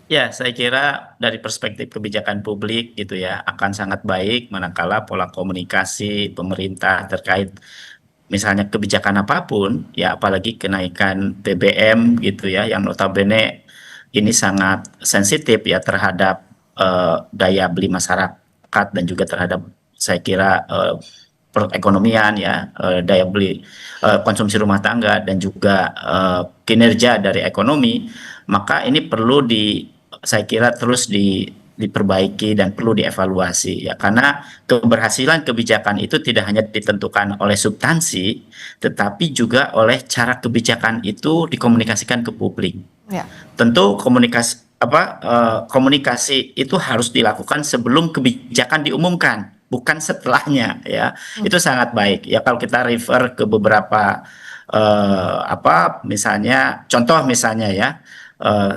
Ya, saya kira dari perspektif kebijakan publik gitu ya akan sangat baik manakala pola komunikasi pemerintah terkait misalnya kebijakan apapun ya, apalagi kenaikan BBM gitu ya yang notabene ini sangat sensitif ya terhadap daya beli masyarakat dan juga terhadap saya kira perekonomian ya, daya beli konsumsi rumah tangga dan juga kinerja dari ekonomi, maka ini perlu saya kira terus diperbaiki dan perlu dievaluasi ya, karena keberhasilan kebijakan itu tidak hanya ditentukan oleh substansi tetapi juga oleh cara kebijakan itu dikomunikasikan ke publik. Ya. Tentu komunikasi itu harus dilakukan sebelum kebijakan diumumkan, bukan setelahnya ya. Itu sangat baik ya kalau kita refer ke beberapa misalnya contoh misalnya ya,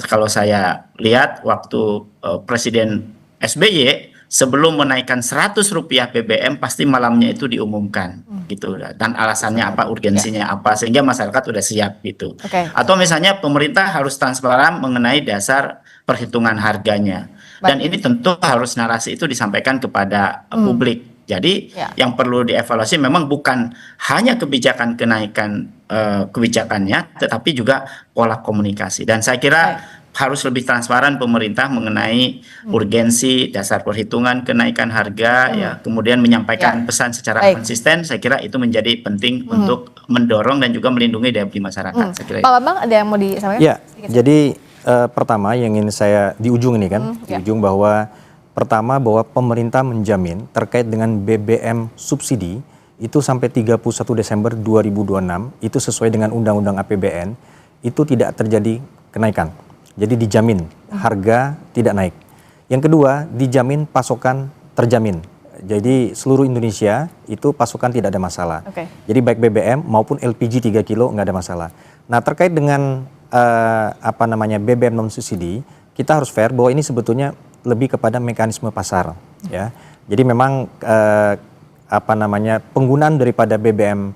kalau saya lihat waktu Presiden SBY sebelum menaikkan Rp100 BBM pasti malamnya itu diumumkan gitu, dan alasannya apa, urgensinya apa, sehingga masyarakat sudah siap gitu. Atau misalnya pemerintah harus transparan mengenai dasar perhitungan harganya, dan ini tentu harus narasi itu disampaikan kepada publik. Jadi yang perlu dievaluasi memang bukan hanya kebijakan kenaikan kebijakannya, tetapi juga pola komunikasi. Dan saya kira harus lebih transparan pemerintah mengenai urgensi dasar perhitungan kenaikan harga ya, kemudian menyampaikan pesan secara konsisten. Saya kira itu menjadi penting untuk mendorong dan juga melindungi daya beli masyarakat. Saya kira Pak Bambang ada yang mau disampaikan? Ya, jadi pertama yang ingin saya di ujung ini kan, di ujung bahwa pertama bahwa pemerintah menjamin terkait dengan BBM subsidi itu sampai 31 Desember 2026 itu sesuai dengan Undang-Undang APBN itu tidak terjadi kenaikan. Jadi dijamin harga tidak naik. Yang kedua, dijamin pasokan terjamin. Jadi seluruh Indonesia itu pasokan tidak ada masalah. Jadi baik BBM maupun LPG 3 kilo nggak ada masalah. Nah, terkait dengan BBM non subsidi, kita harus fair bahwa ini sebetulnya lebih kepada mekanisme pasar ya. Jadi memang penggunaan daripada BBM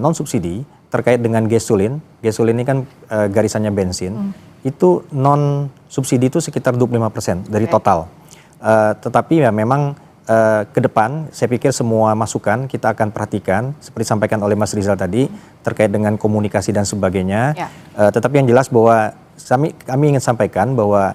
non subsidi terkait dengan gasolin ini kan garisannya bensin. Itu non subsidi itu sekitar 25% dari total. Tetapi ya memang ke depan saya pikir semua masukan kita akan perhatikan seperti disampaikan oleh Mas Rizal tadi terkait dengan komunikasi dan sebagainya. Tetapi yang jelas bahwa kami ingin sampaikan bahwa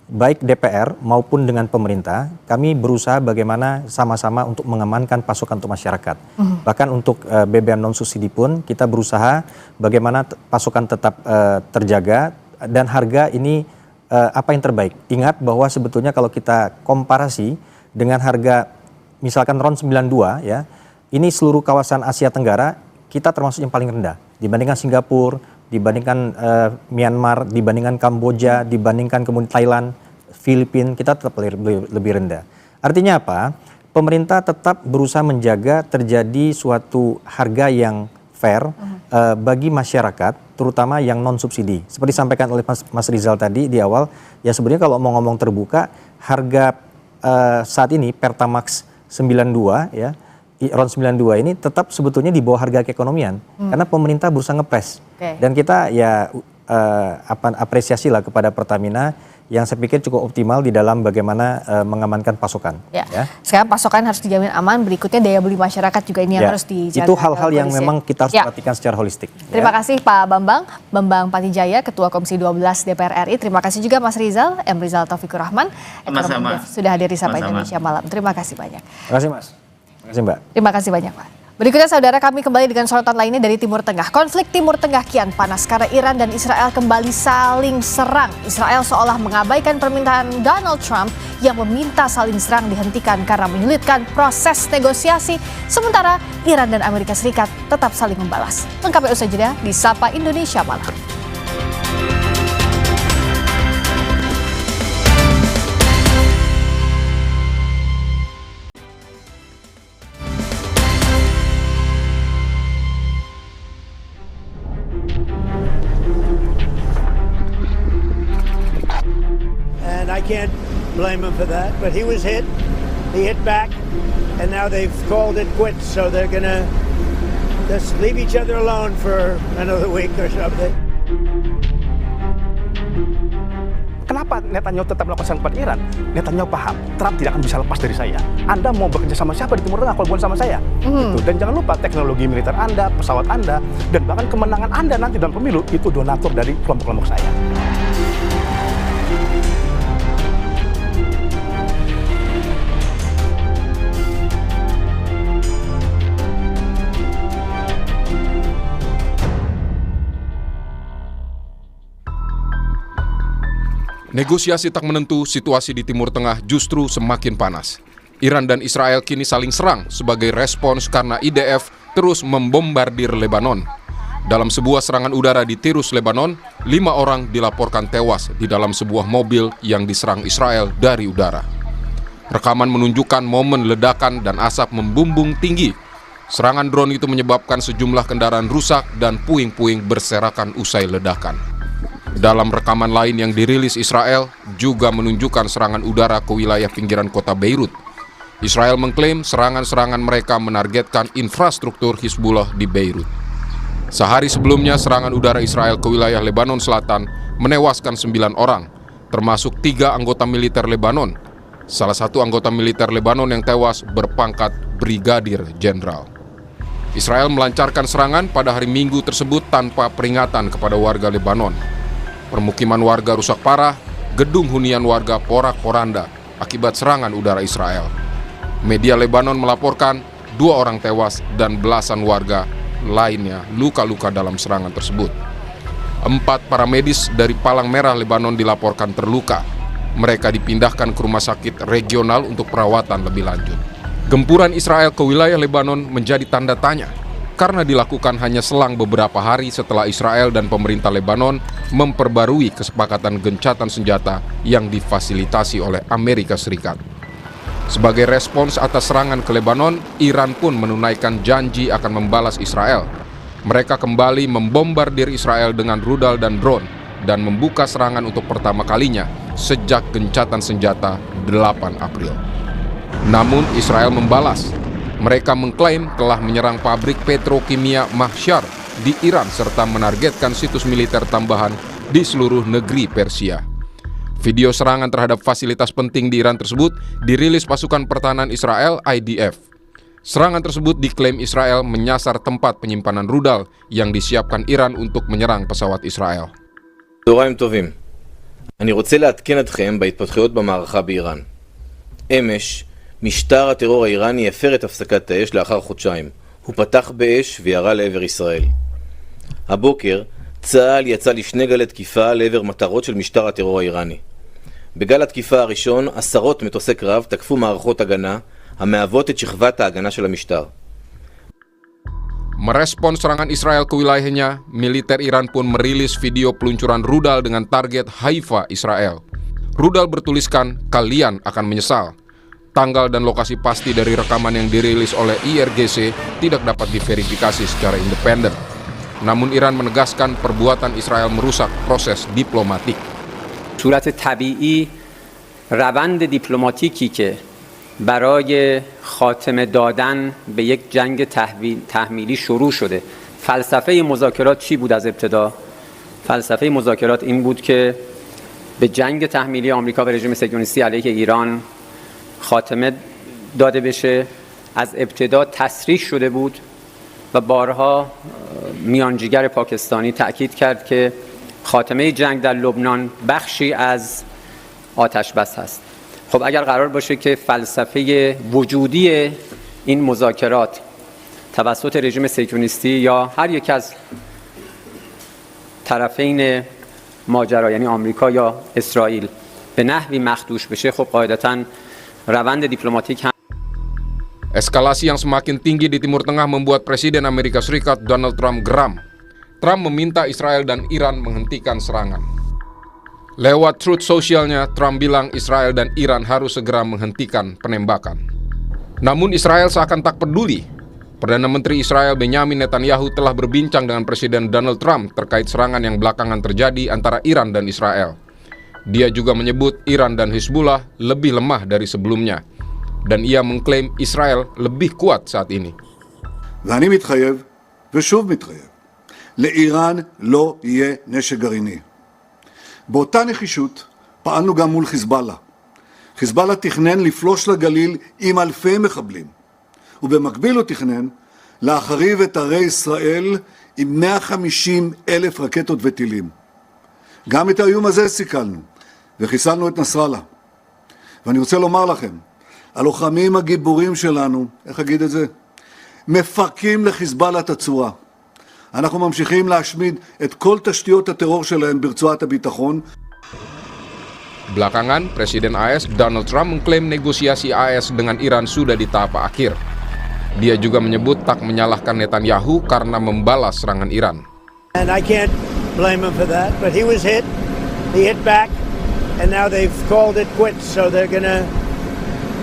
baik DPR maupun dengan pemerintah kami berusaha bagaimana sama-sama untuk mengamankan pasokan untuk masyarakat. Bahkan untuk BBM non subsidi pun kita berusaha bagaimana pasokan tetap terjaga dan harga ini apa yang terbaik. Ingat bahwa sebetulnya kalau kita komparasi dengan harga misalkan RON 92 ya, ini seluruh kawasan Asia Tenggara kita termasuk yang paling rendah dibandingkan Singapura, dibandingkan Myanmar, dibandingkan Kamboja, dibandingkan kemudian Thailand, Filipina, kita tetap lebih rendah. Artinya apa? Pemerintah tetap berusaha menjaga terjadi suatu harga yang fair bagi masyarakat, terutama yang non subsidi. Seperti disampaikan oleh Mas Rizal tadi di awal, ya sebenarnya kalau mau ngomong terbuka, harga saat ini Pertamax 92 ya, RON 92 ini tetap sebetulnya di bawah harga keekonomian karena pemerintah berusaha ngepres. Dan kita ya apresiasi lah kepada Pertamina yang saya pikir cukup optimal di dalam bagaimana mengamankan pasokan. Ya. Sekarang pasokan harus dijamin aman, berikutnya daya beli masyarakat juga ini yang harus dijaga. Itu hal-hal yang memang kita harus perhatikan secara holistik. Terima kasih Pak Bambang Patijaya, Ketua Komisi 12 DPR RI. Terima kasih juga Mas Rizal, M. Rizal Taufikur Rahman, ekonomi sudah hadir di Sapa Indonesia Malam. Terima kasih banyak. Terima kasih Mas. Terima kasih Mbak. Terima kasih banyak Pak. Berikutnya saudara, kami kembali dengan sorotan lainnya dari Timur Tengah. Konflik Timur Tengah kian panas karena Iran dan Israel kembali saling serang. Israel seolah mengabaikan permintaan Donald Trump yang meminta saling serang dihentikan karena menyulitkan proses negosiasi. Sementara Iran dan Amerika Serikat tetap saling membalas. Lengkapnya usai jeda di Sapa Indonesia Malam. can't blame him for that. But he was hit. He hit back, and now they've called it quits. So they're gonna just leave each other alone for another week or something. Kenapa Netanyahu tetap melakukan kepada Iran? Netanyahu paham, Trump tidak akan bisa lepas dari saya. Anda mau bekerja sama siapa di Timur Tengah kalau bukan sama saya? Gitu. Dan jangan lupa teknologi militer Anda, pesawat Anda, dan bahkan kemenangan Anda nanti dalam pemilu itu donatur dari kelompok-kelompok saya. Negosiasi tak menentu, situasi di Timur Tengah justru semakin panas. Iran dan Israel kini saling serang sebagai respons karena IDF terus membombardir Lebanon. Dalam sebuah serangan udara di Tirus, Lebanon, 5 orang dilaporkan tewas di dalam sebuah mobil yang diserang Israel dari udara. Rekaman menunjukkan momen ledakan dan asap membumbung tinggi. Serangan drone itu menyebabkan sejumlah kendaraan rusak dan puing-puing berserakan usai ledakan. Dalam rekaman lain yang dirilis Israel juga menunjukkan serangan udara ke wilayah pinggiran kota Beirut. Israel mengklaim serangan-serangan mereka menargetkan infrastruktur Hizbullah di Beirut. Sehari sebelumnya, serangan udara Israel ke wilayah Lebanon Selatan menewaskan 9 orang, termasuk 3 anggota militer Lebanon. Salah satu anggota militer Lebanon yang tewas berpangkat Brigadir Jenderal. Israel melancarkan serangan pada hari Minggu tersebut tanpa peringatan kepada warga Lebanon. Permukiman warga rusak parah, gedung hunian warga porak-poranda akibat serangan udara Israel. Media Lebanon melaporkan 2 orang tewas dan belasan warga lainnya luka-luka dalam serangan tersebut. 4 para medis dari Palang Merah Lebanon dilaporkan terluka. Mereka dipindahkan ke rumah sakit regional untuk perawatan lebih lanjut. Gempuran Israel ke wilayah Lebanon menjadi tanda tanya karena dilakukan hanya selang beberapa hari setelah Israel dan pemerintah Lebanon memperbarui kesepakatan gencatan senjata yang difasilitasi oleh Amerika Serikat. Sebagai respons atas serangan ke Lebanon, Iran pun menunaikan janji akan membalas Israel. Mereka kembali membombardir Israel dengan rudal dan drone dan membuka serangan untuk pertama kalinya sejak gencatan senjata 8 April. Namun Israel membalas. Mereka mengklaim telah menyerang pabrik petrokimia Mahshar di Iran serta menargetkan situs militer tambahan di seluruh negeri Persia. Video serangan terhadap fasilitas penting di Iran tersebut dirilis pasukan pertahanan Israel IDF. Serangan tersebut diklaim Israel menyasar tempat penyimpanan rudal yang disiapkan Iran untuk menyerang pesawat Israel. צהריים טובים. אני רוצה לעדכן אתכם בהתפתחויות במערכה באיראן. אמש משטר הטרור האיראני הפר את הפסקת האש לאחר חודשיים. הוא פתח באש וירה לעבר ישראל. הבוקר צה"ל יצא לשני גלי תקיפה לעבר מטרות של משטר הטרור האיראני. בגל התקיפה הראשון 10 מטוסי קרב תקפו מערכות הגנה המהוות את שכבת ההגנה של המשטר. Merespons serangan Israel ke wilayahnya, militer Iran pun merilis video peluncuran rudal dengan target Haifa, Israel. Rudal bertuliskan, "Kalian akan menyesal." Tanggal dan lokasi pasti dari rekaman yang dirilis oleh IRGC tidak dapat diverifikasi secara independen. Namun Iran menegaskan perbuatan Israel merusak proses diplomatik. صورت طبیعی روند دیپلماتیکی که برای خاتمه دادن به یک جنگ تحمیلی شروع شده. فلسفه مذاکرات چی بود از ابتدا؟ فلسفه مذاکرات این بود که به جنگ تحمیلی آمریکا و رژیم صهیونیستی علیه ایران خاتمه داده بشه. از ابتدا تصریح شده بود و بارها میانجیگر پاکستانی تأکید کرد که خاتمه جنگ در لبنان بخشی از آتش بس هست. خب اگر قرار باشه که فلسفه وجودی این مذاکرات توسط رژیم صهیونیستی یا هر یک از طرفین ماجرا یعنی آمریکا یا اسرائیل به نحوی مخدوش بشه، خب قاعدتاً روند دیپلماتیک هم Eskalasi yang semakin tinggi di Timur Tengah membuat Presiden Amerika Serikat Donald Trump geram. Trump meminta Israel dan Iran menghentikan serangan. Lewat Truth Social-nya, Trump bilang Israel dan Iran harus segera menghentikan penembakan. Namun Israel seakan tak peduli. Perdana Menteri Israel Benjamin Netanyahu telah berbincang dengan Presiden Donald Trump terkait serangan yang belakangan terjadi antara Iran dan Israel. Dia juga menyebut Iran dan Hizbullah lebih lemah dari sebelumnya, dan ia mengklaim Israel lebih kuat saat ini. ואני מתחייב, ושוב מתחייב, לאיראן לא יהיה נשק גרעיני. באותה נחישות פעלנו גם מול חיזבאללה. חיזבאללה תכנן לפלוש לגליל עם אלפי מחבלים, ובמקביל הוא תכנן להחריב את ערי ישראל עם 150,000 רקטות וטילים. גם את האיום הזה סיכלנו, וחיסלנו את נסראללה. ואני רוצה לומר לכם, הלוחמים הגיבורים שלנו, איך אגיד את זה? מפרקים לחיזבאללה את הצורה. אנחנו ממשיכים להשמיד את כל תשתיות הטרור שלהם ברצועת הביטחון. Belakangan, Presiden AS Donald Trump mengklaim negosiasi AS dengan Iran sudah di tahap akhir. Dia juga menyebut tak menyalahkan Netanyahu karena membalas serangan Iran. And I can't blame him for that, but he was hit. He hit back, and now they've called it quits, so they're gonna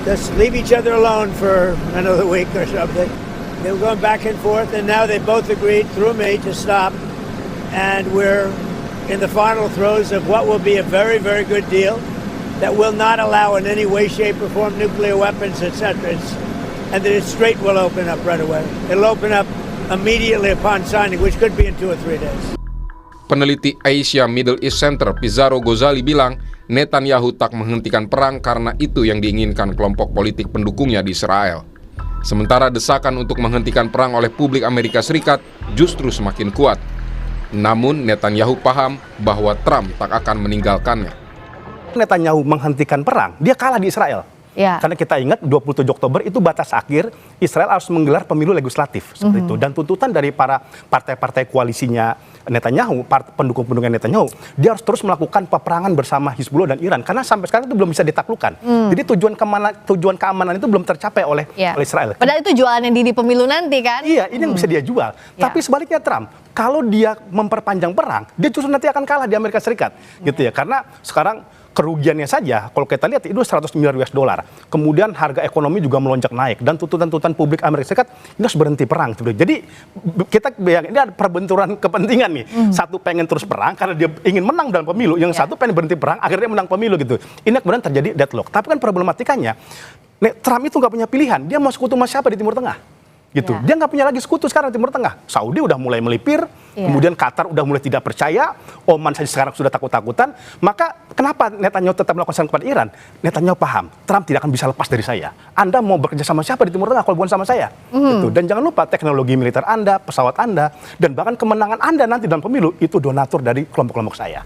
just leave each other alone for another week or something. They were going back and forth, and now they both agreed through me to stop, and we're in the final throes of what will be a very, very good deal that will not allow in any way, shape, or form nuclear weapons, etc. And that it straight will open up right away. It'll open up immediately upon signing, which could be in 2 or 3 days. Peneliti Asia Middle East Center Pizarro Ghazali bilang Netanyahu tak menghentikan perang karena itu yang diinginkan kelompok politik pendukungnya di Israel. Sementara desakan untuk menghentikan perang oleh publik Amerika Serikat justru semakin kuat. Namun Netanyahu paham bahwa Trump tak akan meninggalkannya. Netanyahu menghentikan perang, dia kalah di Israel. Ya. Karena kita ingat 27 Oktober itu batas akhir, Israel harus menggelar pemilu legislatif seperti itu. Dan tuntutan dari para partai-partai koalisinya Netanyahu, pendukung-pendukung Netanyahu, dia harus terus melakukan peperangan bersama Hizbullah dan Iran karena sampai sekarang itu belum bisa ditaklukkan. Jadi tujuan keamanan itu belum tercapai oleh Israel. Padahal itu jualannya di pemilu nanti kan? Iya, ini yang bisa dia jual. Tapi sebaliknya Trump, kalau dia memperpanjang perang, dia justru nanti akan kalah di Amerika Serikat, gitu ya. Karena sekarang kerugiannya saja, kalau kita lihat itu 100 miliar US dollar. Kemudian harga ekonomi juga melonjak naik dan tuntutan-tuntutan publik Amerika Serikat ini harus berhenti perang. Jadi kita bayangin ini ada perbenturan kepentingan nih. Satu pengen terus perang karena dia ingin menang dalam pemilu, yang satu pengen berhenti perang akhirnya menang pemilu gitu. Ini kemudian terjadi deadlock. Tapi kan problematikanya, Trump itu nggak punya pilihan. Dia mau sekutu sama siapa di Timur Tengah? Gitu. Dia nggak punya lagi sekutu sekarang di Timur Tengah. Saudi udah mulai melipir, kemudian Qatar udah mulai tidak percaya, Oman saja sekarang sudah takut-takutan. Maka kenapa Netanyahu tetap melakukan serangan kepada Iran? Netanyahu paham, Trump tidak akan bisa lepas dari saya. Anda mau bekerja sama siapa di Timur Tengah kalau bukan sama saya? Gitu. Dan jangan lupa teknologi militer Anda, pesawat Anda, dan bahkan kemenangan Anda nanti dalam pemilu itu donatur dari kelompok-kelompok saya.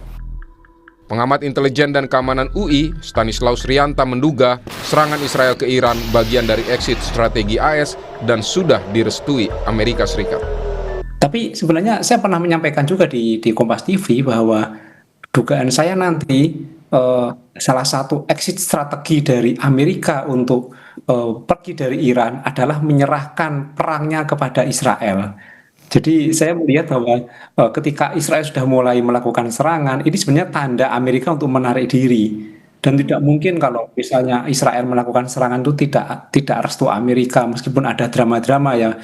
Pengamat intelijen dan keamanan UI, Stanislaus Rianta menduga serangan Israel ke Iran bagian dari exit strategi AS dan sudah direstui Amerika Serikat. Tapi sebenarnya saya pernah menyampaikan juga di Kompas TV bahwa dugaan saya nanti salah satu exit strategi dari Amerika untuk pergi dari Iran adalah menyerahkan perangnya kepada Israel. Jadi saya melihat bahwa ketika Israel sudah mulai melakukan serangan, ini sebenarnya tanda Amerika untuk menarik diri. Dan tidak mungkin kalau misalnya Israel melakukan serangan itu tidak restu Amerika, meskipun ada drama-drama ya.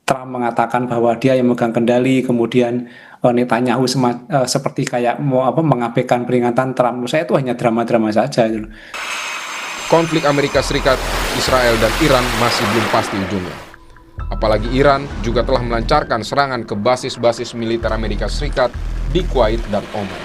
Trump mengatakan bahwa dia yang megang kendali, kemudian Netanyahu seperti kayak mau mengabaikan peringatan Trump. Menurut saya itu hanya drama-drama saja. Konflik Amerika Serikat, Israel dan Iran masih belum pasti ujungnya. Apalagi Iran juga telah melancarkan serangan ke basis-basis militer Amerika Serikat di Kuwait dan Oman.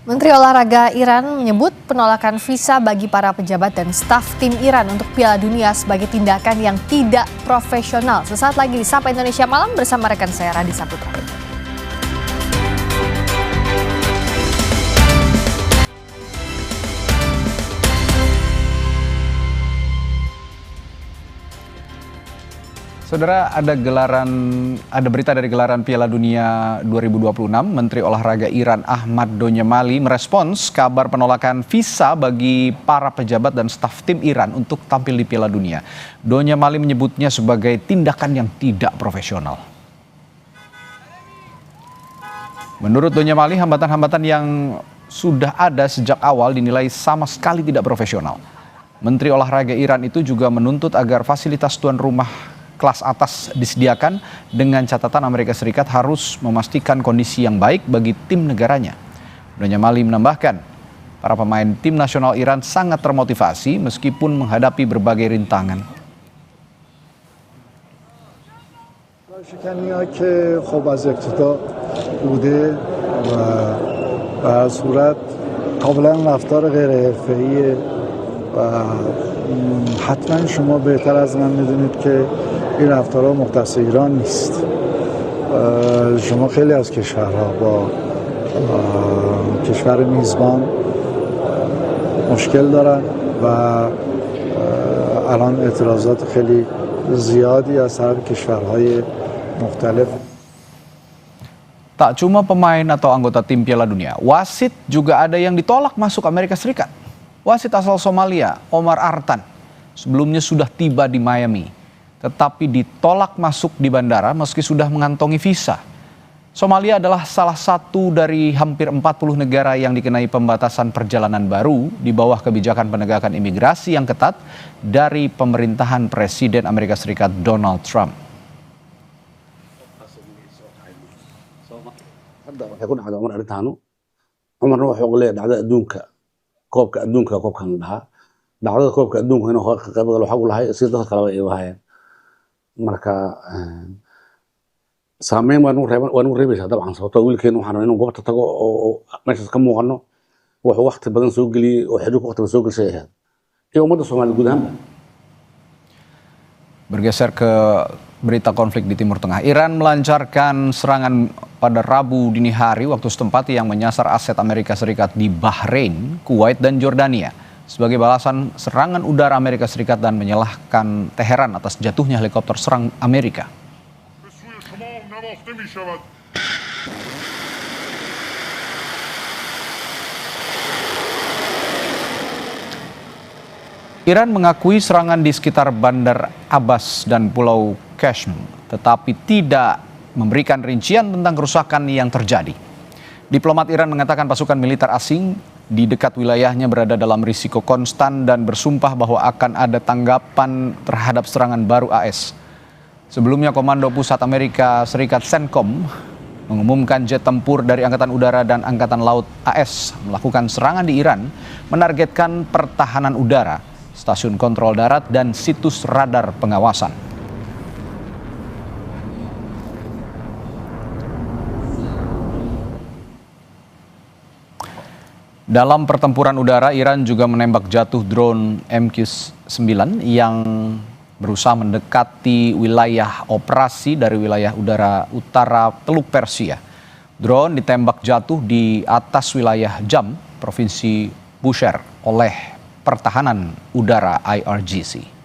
Menteri Olahraga Iran menyebut penolakan visa bagi para pejabat dan staf tim Iran untuk Piala Dunia sebagai tindakan yang tidak profesional. Sesaat lagi di Sapa Indonesia Malam bersama rekan saya Radi Saputra. Saudara, ada berita dari gelaran Piala Dunia 2026. Menteri Olahraga Iran Ahmad Donyemali merespons kabar penolakan visa bagi para pejabat dan staf tim Iran untuk tampil di Piala Dunia. Donyemali menyebutnya sebagai tindakan yang tidak profesional. Menurut Donyemali, hambatan-hambatan yang sudah ada sejak awal dinilai sama sekali tidak profesional. Menteri Olahraga Iran itu juga menuntut agar fasilitas tuan rumah kelas atas disediakan dengan catatan Amerika Serikat harus memastikan kondisi yang baik bagi tim negaranya. Jamali menambahkan, para pemain tim nasional Iran sangat termotivasi meskipun menghadapi berbagai rintangan. شکنی‌ها که خب از ابتدا بوده و به هر صورت کاملا رفتار غیر حرفه‌ایه و حتما شما بهتر از من میدونید که این رفتارها مختص ایران نیست. شما خیلی از کشورها با کشور میزبان مشکل دارن و الان اعتراضات خیلی زیادی از طرف کشورهای مختلف. Tak cuma pemain atau anggota tim Piala Dunia, wasit juga ada yang ditolak masuk Amerika Serikat. Wasit asal Somalia, Omar Artan, sebelumnya sudah tiba di Miami, tetapi ditolak masuk di bandara meski sudah mengantongi visa. Somalia adalah salah satu dari hampir 40 negara yang dikenai pembatasan perjalanan baru di bawah kebijakan penegakan imigrasi yang ketat dari pemerintahan Presiden Amerika Serikat Donald Trump. waxay ku dhacday Umar arrintaanu Umarna wuxuu leeyahay dhacdada adduunka koobkan dhaha dhacdada koobka adduunka inuu ka qayb galo waxa uu lahay si dadka kale ay waayeen marka saameyn waan u reebaysaa dabcan sababtoo wiilkeen waxaan inuu goobta tago oo meeshaas ka muuqano wuxuu waqti badan soo geliyay oo xidhiidh waqti badan soo gashay ahayd iyo ummadda Soomaaliyeed guud ahaan. Bergeser ke berita konflik di Timur Tengah, Iran melancarkan serangan pada Rabu dini hari waktu setempat yang menyasar aset Amerika Serikat di Bahrain, Kuwait, dan Jordania sebagai balasan serangan udara Amerika Serikat dan menyalahkan Teheran atas jatuhnya helikopter serang Amerika. Iran mengakui serangan di sekitar Bandar Abbas dan Pulau Qasem, tetapi tidak memberikan rincian tentang kerusakan yang terjadi. Diplomat Iran mengatakan pasukan militer asing di dekat wilayahnya berada dalam risiko konstan dan bersumpah bahwa akan ada tanggapan terhadap serangan baru AS. Sebelumnya Komando Pusat Amerika Serikat CENTCOM mengumumkan jet tempur dari Angkatan Udara dan Angkatan Laut AS melakukan serangan di Iran, menargetkan pertahanan udara, stasiun kontrol darat, dan situs radar pengawasan. Dalam pertempuran udara, Iran juga menembak jatuh drone MQ-9 yang berusaha mendekati wilayah operasi dari wilayah udara utara Teluk Persia. Drone ditembak jatuh di atas wilayah Jam, Provinsi Bushehr, oleh Pertahanan Udara IRGC.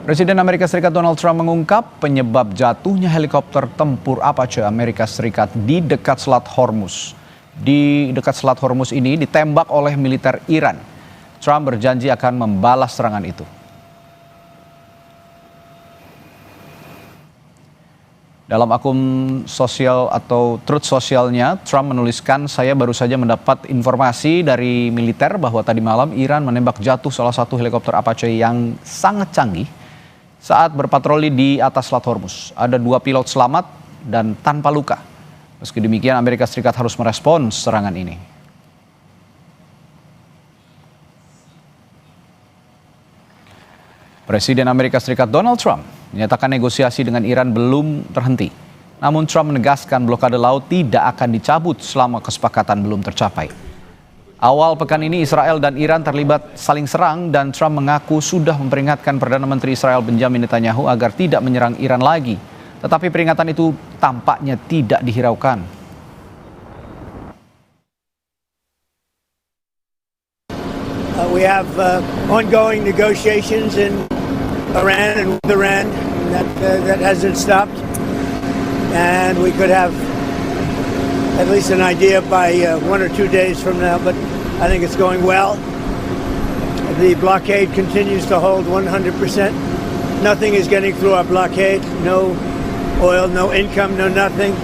Presiden Amerika Serikat Donald Trump mengungkap penyebab jatuhnya helikopter tempur Apache Amerika Serikat di dekat Selat Hormuz. Di dekat Selat Hormuz ini ditembak oleh militer Iran. Trump berjanji akan membalas serangan itu. Dalam akun sosial atau Truth Socialnya, Trump menuliskan, "Saya baru saja mendapat informasi dari militer bahwa tadi malam Iran menembak jatuh salah satu helikopter Apache yang sangat canggih saat berpatroli di atas Selat Hormuz. Ada 2 pilot selamat dan tanpa luka. Meski demikian, Amerika Serikat harus merespons serangan ini." Presiden Amerika Serikat Donald Trump menyatakan negosiasi dengan Iran belum terhenti. Namun Trump menegaskan blokade laut tidak akan dicabut selama kesepakatan belum tercapai. Awal pekan ini Israel dan Iran terlibat saling serang dan Trump mengaku sudah memperingatkan Perdana Menteri Israel Benjamin Netanyahu agar tidak menyerang Iran lagi. Tetapi peringatan itu tampaknya tidak dihiraukan. We have ongoing negotiations in Iran and with Iran that hasn't stopped, and we could have at least an idea by 1 or 2 days from now, but I think it's going well. The blockade continues to hold 100%. Nothing is getting through our blockade. No oil, no income, no nothing.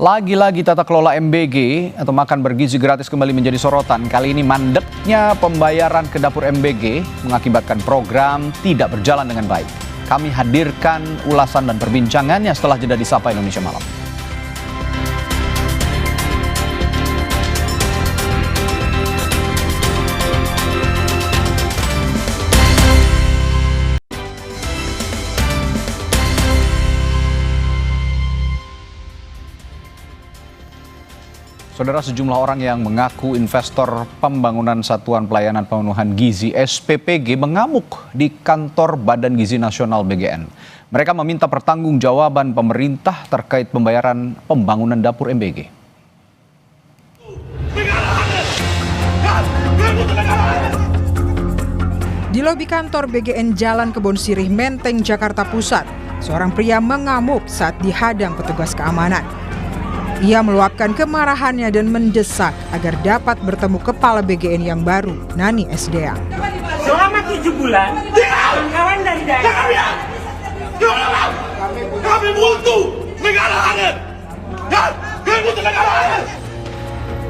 Lagi-lagi tata kelola MBG atau makan bergizi gratis kembali menjadi sorotan. Kali ini mandeknya pembayaran ke dapur MBG mengakibatkan program tidak berjalan dengan baik. Kami hadirkan ulasan dan perbincangannya setelah jeda di Sapa Indonesia Malam. Saudara, sejumlah orang yang mengaku investor pembangunan Satuan Pelayanan Pemenuhan Gizi SPPG mengamuk di kantor Badan Gizi Nasional BGN. Mereka meminta pertanggungjawaban pemerintah terkait pembayaran pembangunan dapur MBG. Di lobi kantor BGN Jalan Kebon Sirih, Menteng, Jakarta Pusat, seorang pria mengamuk saat dihadang petugas keamanan. Ia meluapkan kemarahannya dan mendesak agar dapat bertemu kepala BGN yang baru, Nani Esdeang. Selama 7 bulan, kawan-kawan dari daerah kami butuh negara hadir. Kami butuh negara hadir.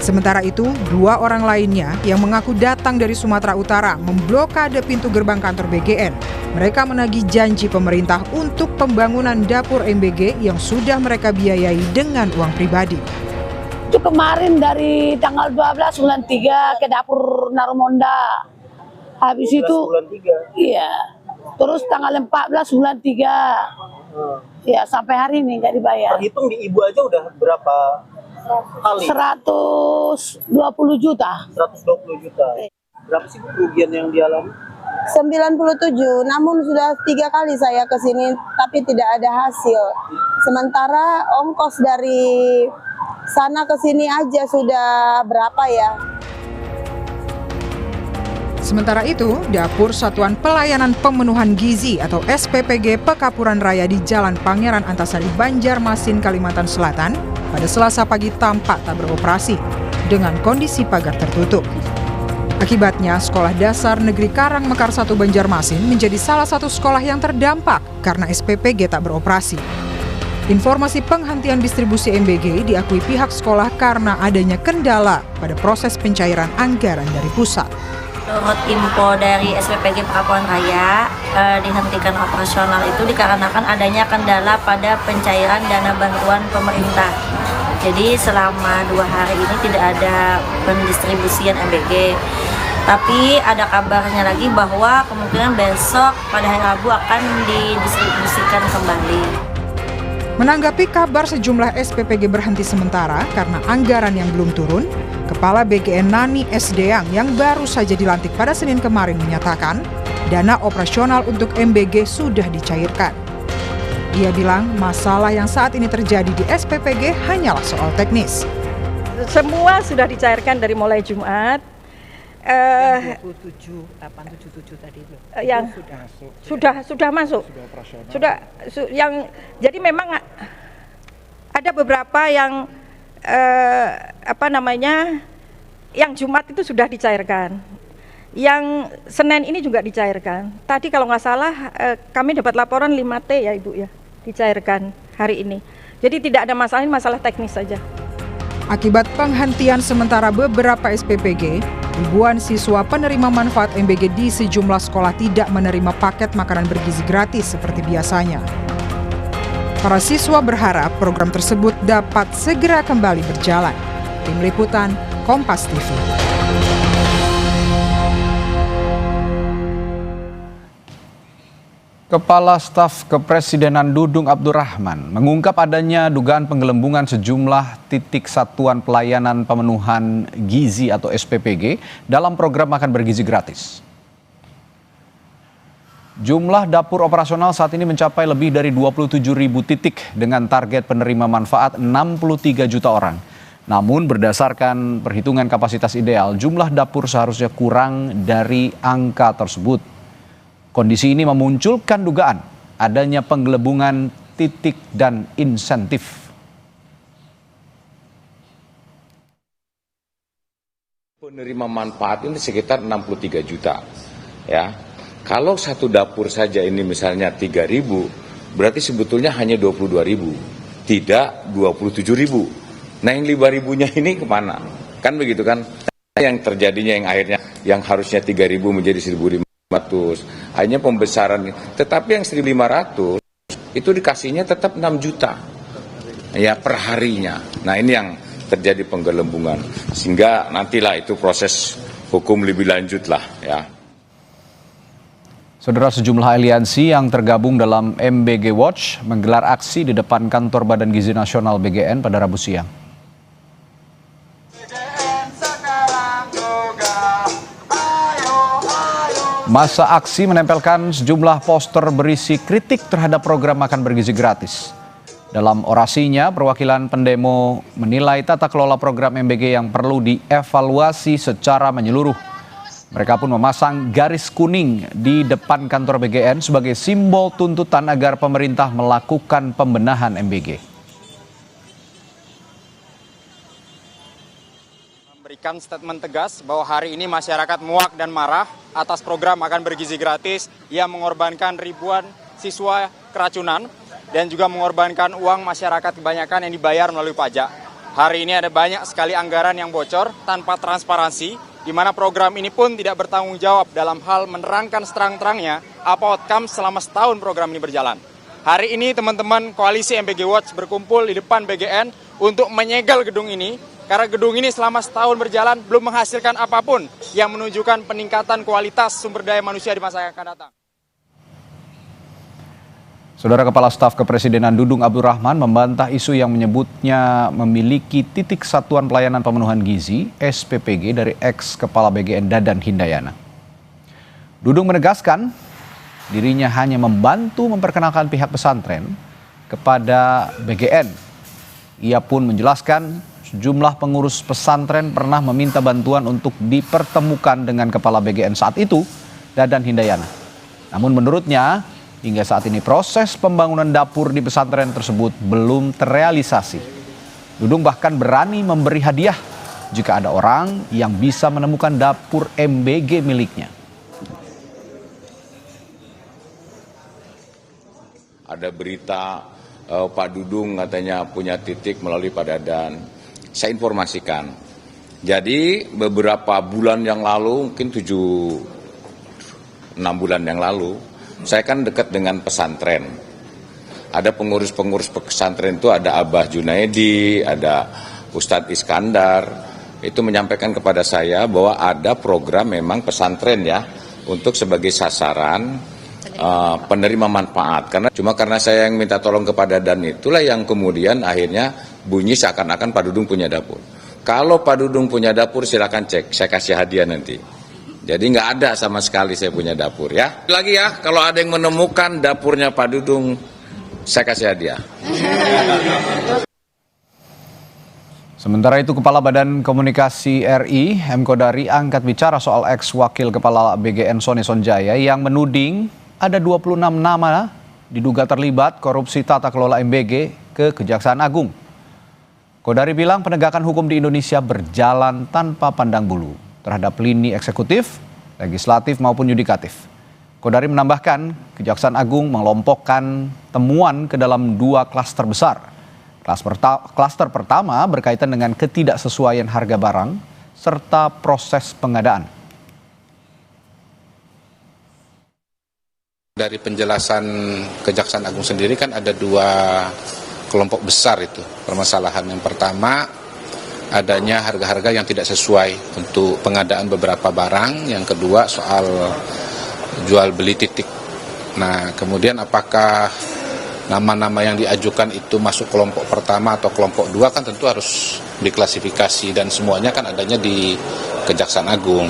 Sementara itu, 2 orang lainnya yang mengaku datang dari Sumatera Utara memblokade pintu gerbang kantor BGN. Mereka menagih janji pemerintah untuk pembangunan dapur MBG yang sudah mereka biayai dengan uang pribadi. Itu kemarin dari tanggal 12 bulan 3 ke dapur Narumonda. Habis itu bulan 3. Iya. Terus tanggal 14 bulan 3. Ya, sampai hari ini nggak dibayar. Terhitung di ibu aja udah berapa kali? 120 juta. 120 juta. Berapa sih kerugian yang dialami? 97, namun sudah 3 kali saya ke sini tapi tidak ada hasil. Sementara ongkos dari sana ke sini aja sudah berapa ya? Sementara itu, Dapur Satuan Pelayanan Pemenuhan Gizi atau SPPG Pekapuran Raya di Jalan Pangeran Antasari, Banjarmasin, Kalimantan Selatan pada Selasa pagi tampak tak beroperasi dengan kondisi pagar tertutup. Akibatnya, Sekolah Dasar Negeri Karangmekar 1 Banjarmasin menjadi salah satu sekolah yang terdampak karena SPPG tak beroperasi. Informasi penghentian distribusi MBG diakui pihak sekolah karena adanya kendala pada proses pencairan anggaran dari pusat. Menurut info dari SPPG Pekapuran Raya, dihentikan operasional itu dikarenakan adanya kendala pada pencairan dana bantuan pemerintah. Jadi selama 2 hari ini tidak ada pendistribusian MBG. Tapi ada kabarnya lagi bahwa kemungkinan besok pada hari Rabu akan didistribusikan kembali. Menanggapi kabar sejumlah SPPG berhenti sementara karena anggaran yang belum turun, Kepala BGN Nani Esdeang yang baru saja dilantik pada Senin kemarin menyatakan dana operasional untuk MBG sudah dicairkan. Ia bilang masalah yang saat ini terjadi di SPPG hanyalah soal teknis. Semua sudah dicairkan dari mulai Jumat. 877 tadi itu. Yang sudah masuk. Jadi memang ada beberapa yang yang Jumat itu sudah dicairkan. Yang Senin ini juga dicairkan. Tadi kalau nggak salah kami dapat laporan 5T ya Ibu ya, dicairkan hari ini. Jadi tidak ada masalah, ini masalah teknis saja. Akibat penghentian sementara beberapa SPPG, ribuan siswa penerima manfaat MBG di sejumlah sekolah tidak menerima paket makanan bergizi gratis seperti biasanya. Para siswa berharap program tersebut dapat segera kembali berjalan. Tim Liputan, Kompas TV. Kepala Staf Kepresidenan Dudung Abdurrahman mengungkap adanya dugaan penggelembungan sejumlah titik Satuan Pelayanan Pemenuhan Gizi atau SPPG dalam program makan bergizi gratis. Jumlah dapur operasional saat ini mencapai lebih dari 27.000 titik dengan target penerima manfaat 63 juta orang. Namun berdasarkan perhitungan kapasitas ideal, jumlah dapur seharusnya kurang dari angka tersebut. Kondisi ini memunculkan dugaan adanya penggelembungan titik dan insentif. Penerima manfaat ini sekitar 63 juta. Ya. Kalau satu dapur saja ini misalnya 3.000, berarti sebetulnya hanya 22.000, tidak 27.000. Nah yang 5.000-nya ini kemana? Kan begitu kan? Yang terjadinya yang akhirnya yang harusnya 3.000 menjadi 1.500. Akhirnya pembesaran. Tetapi yang 1.500 itu dikasihnya tetap 6 juta. Ya per harinya. Nah ini yang terjadi penggelembungan. Sehingga nantilah itu proses hukum lebih lanjut lah ya. Saudara, sejumlah aliansi yang tergabung dalam MBG Watch menggelar aksi di depan kantor Badan Gizi Nasional BGN pada Rabu siang. Masa aksi menempelkan sejumlah poster berisi kritik terhadap program makan bergizi gratis. Dalam orasinya, perwakilan pendemo menilai tata kelola program MBG yang perlu dievaluasi secara menyeluruh. Mereka pun memasang garis kuning di depan kantor BGN sebagai simbol tuntutan agar pemerintah melakukan pembenahan MBG. Memberikan statement tegas bahwa hari ini masyarakat muak dan marah atas program makan bergizi gratis yang mengorbankan ribuan siswa keracunan dan juga mengorbankan uang masyarakat kebanyakan yang dibayar melalui pajak. Hari ini ada banyak sekali anggaran yang bocor tanpa transparansi, di mana program ini pun tidak bertanggung jawab dalam hal menerangkan seterang-terangnya apa outcome selama setahun program ini berjalan. Hari ini teman-teman koalisi MBG Watch berkumpul di depan BGN untuk menyegel gedung ini, karena gedung ini selama setahun berjalan belum menghasilkan apapun yang menunjukkan peningkatan kualitas sumber daya manusia di masa yang akan datang. Saudara Kepala Staf Kepresidenan Dudung Abdurrahman membantah isu yang menyebutnya memiliki titik satuan pelayanan pemenuhan gizi (SPPG) dari ex-Kepala BGN Dadan Hindayana. Dudung menegaskan dirinya hanya membantu memperkenalkan pihak pesantren kepada BGN. Ia pun menjelaskan sejumlah pengurus pesantren pernah meminta bantuan untuk dipertemukan dengan Kepala BGN saat itu, Dadan Hindayana. Namun menurutnya, hingga saat ini proses pembangunan dapur di pesantren tersebut belum terrealisasi. Dudung bahkan berani memberi hadiah jika ada orang yang bisa menemukan dapur MBG miliknya. Ada berita Pak Dudung katanya punya titik melalui Pak Dadan. Saya informasikan. Jadi beberapa bulan yang lalu, mungkin 6 bulan yang lalu, saya kan dekat dengan pesantren. Ada pengurus-pengurus pesantren itu, ada Abah Junaidi, ada Ustadz Iskandar. Itu menyampaikan kepada saya bahwa ada program memang pesantren ya, untuk sebagai sasaran penerima manfaat. Karena saya yang minta tolong kepada Dan itulah yang kemudian akhirnya bunyi seakan-akan Pak Dudung punya dapur. Kalau Pak Dudung punya dapur silakan cek, saya kasih hadiah nanti. Jadi nggak ada sama sekali saya punya dapur ya. Lagi ya, kalau ada yang menemukan dapurnya Pak Dudung, saya kasih hadiah. Sementara itu, Kepala Badan Komunikasi RI, M. Kodari, angkat bicara soal ex-wakil Kepala BGN Sony Sonjaya yang menuding ada 26 nama diduga terlibat korupsi tata kelola MBG ke Kejaksaan Agung. Kodari bilang penegakan hukum di Indonesia berjalan tanpa pandang bulu terhadap lini eksekutif, legislatif maupun yudikatif. Kodari menambahkan, Kejaksaan Agung mengelompokkan temuan ke dalam 2 klaster besar. Klaster pertama berkaitan dengan ketidaksesuaian harga barang serta proses pengadaan. Dari penjelasan Kejaksaan Agung sendiri kan ada 2 kelompok besar itu permasalahan. Yang pertama, adanya harga-harga yang tidak sesuai untuk pengadaan beberapa barang. Yang kedua soal jual beli titik. Nah, kemudian apakah nama-nama yang diajukan itu masuk kelompok pertama atau kelompok 2 kan tentu harus diklasifikasi dan semuanya kan adanya di Kejaksaan Agung.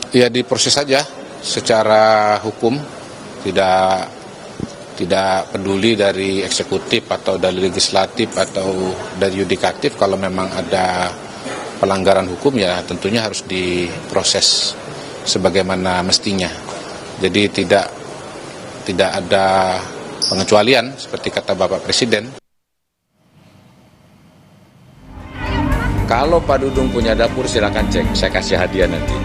Ya diproses saja secara hukum, tidak peduli dari eksekutif atau dari legislatif atau dari yudikatif. Kalau memang ada pelanggaran hukum ya tentunya harus diproses sebagaimana mestinya. Jadi tidak ada pengecualian seperti kata Bapak Presiden. Kalau Pak Dudung punya dapur silakan cek, saya kasih hadiah nanti.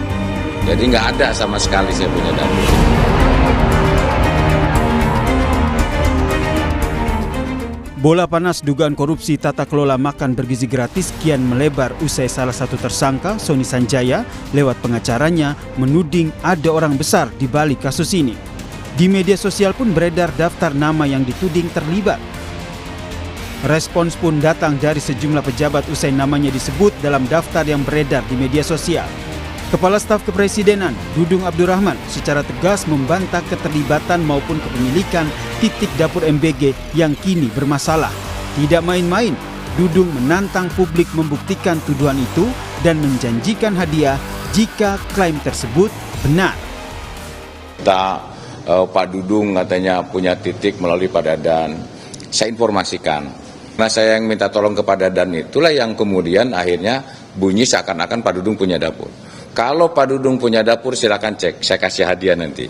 Jadi nggak ada sama sekali saya punya dapur. Bola panas dugaan korupsi tata kelola makan bergizi gratis kian melebar usai salah satu tersangka, Sony Sanjaya, lewat pengacaranya menuding ada orang besar di balik kasus ini. Di media sosial pun beredar daftar nama yang dituding terlibat. Respons pun datang dari sejumlah pejabat usai namanya disebut dalam daftar yang beredar di media sosial. Kepala Staf Kepresidenan, Dudung Abdurrahman, secara tegas membantah keterlibatan maupun kepemilikan titik dapur MBG yang kini bermasalah. Tidak main-main, Dudung menantang publik membuktikan tuduhan itu dan menjanjikan hadiah jika klaim tersebut benar. Pak Dudung katanya punya titik melalui Pak Dadan. Saya informasikan. Nah, saya yang minta tolong ke Pak Dadan itulah yang kemudian akhirnya bunyi seakan-akan Pak Dudung punya dapur. Kalau Pak Dudung punya dapur silakan cek, saya kasih hadiah nanti.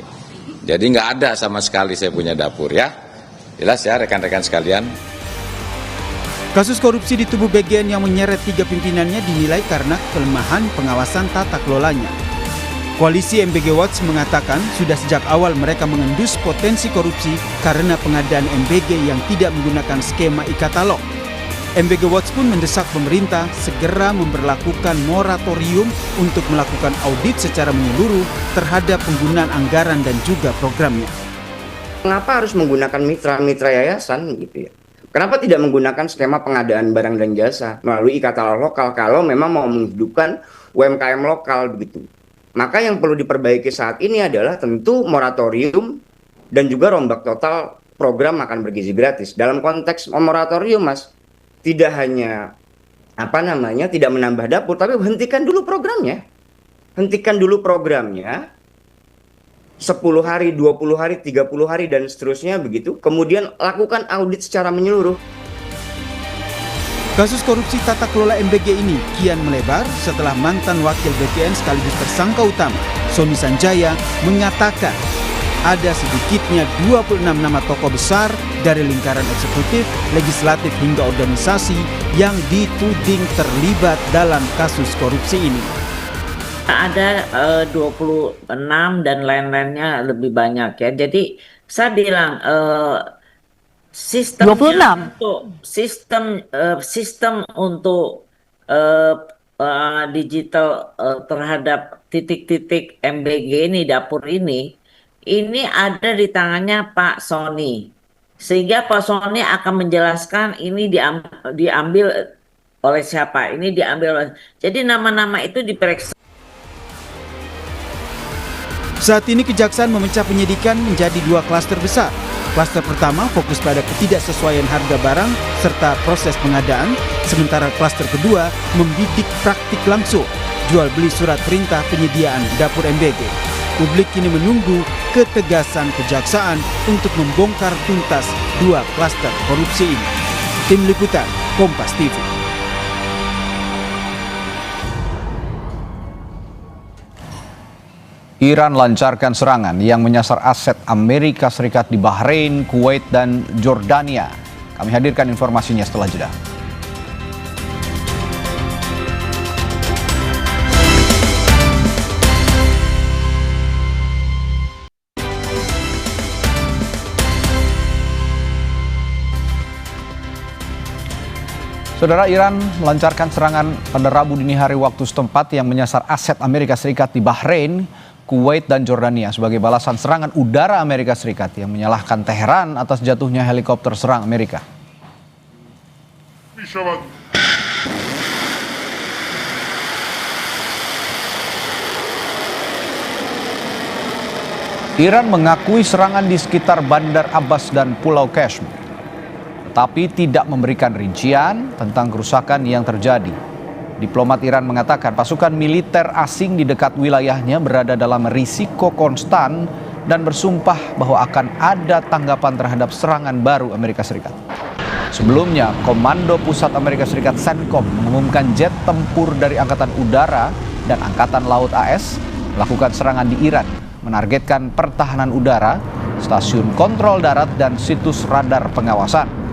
Jadi nggak ada sama sekali saya punya dapur ya. Jelas ya rekan-rekan sekalian. Kasus korupsi di tubuh BGN yang menyeret 3 pimpinannya dinilai karena kelemahan pengawasan tata kelolanya. Koalisi MBG Watch mengatakan sudah sejak awal mereka mengendus potensi korupsi karena pengadaan MBG yang tidak menggunakan skema e-katalog. MBG Watch pun mendesak pemerintah segera memberlakukan moratorium untuk melakukan audit secara menyeluruh terhadap penggunaan anggaran dan juga programnya. Mengapa harus menggunakan mitra yayasan gitu ya? Kenapa tidak menggunakan skema pengadaan barang dan jasa melalui e-katalog lokal kalau memang mau menghidupkan UMKM lokal begitu? Maka yang perlu diperbaiki saat ini adalah tentu moratorium dan juga rombak total program makan bergizi gratis. Dalam konteks moratorium, Mas, tidak hanya tidak menambah dapur, tapi hentikan dulu programnya. Hentikan dulu programnya 10 hari, 20 hari, 30 hari dan seterusnya begitu. Kemudian lakukan audit secara menyeluruh. Kasus korupsi tata kelola MBG ini kian melebar setelah mantan wakil BGN sekaligus tersangka utama, Sony Sanjaya, mengatakan ada sedikitnya 26 nama tokoh besar dari lingkaran eksekutif, legislatif hingga organisasi yang dituding terlibat dalam kasus korupsi ini. Ada 26 dan lain-lainnya lebih banyak ya. Jadi saya bilang sistem untuk digital terhadap titik-titik MBG ini, dapur ini ada di tangannya Pak Sony, sehingga Pak Sony akan menjelaskan ini diambil oleh siapa, ini diambil oleh, jadi nama-nama itu diperiksa. Saat ini Kejaksaan memecah penyidikan menjadi 2 klaster besar. Klaster pertama fokus pada ketidaksesuaian harga barang serta proses pengadaan, sementara klaster kedua membidik praktik langsung jual beli surat perintah penyediaan dapur MBG. Publik kini menunggu ketegasan Kejaksaan untuk membongkar tuntas 2 klaster korupsi ini. Tim Liputan, Kompas TV. Iran lancarkan serangan yang menyasar aset Amerika Serikat di Bahrain, Kuwait, dan Jordania. Kami hadirkan informasinya setelah jeda. Saudara, Iran melancarkan serangan pada Rabu dini hari waktu setempat yang menyasar aset Amerika Serikat di Bahrain, Kuwait, dan Jordania sebagai balasan serangan udara Amerika Serikat yang menyalahkan Teheran atas jatuhnya helikopter serang Amerika. Iran mengakui serangan di sekitar Bandar Abbas dan Pulau Kashmir, tetapi tidak memberikan rincian tentang kerusakan yang terjadi. Diplomat Iran mengatakan pasukan militer asing di dekat wilayahnya berada dalam risiko konstan dan bersumpah bahwa akan ada tanggapan terhadap serangan baru Amerika Serikat. Sebelumnya, Komando Pusat Amerika Serikat CENTCOM mengumumkan jet tempur dari Angkatan Udara dan Angkatan Laut AS melakukan serangan di Iran, menargetkan pertahanan udara, stasiun kontrol darat, dan situs radar pengawasan.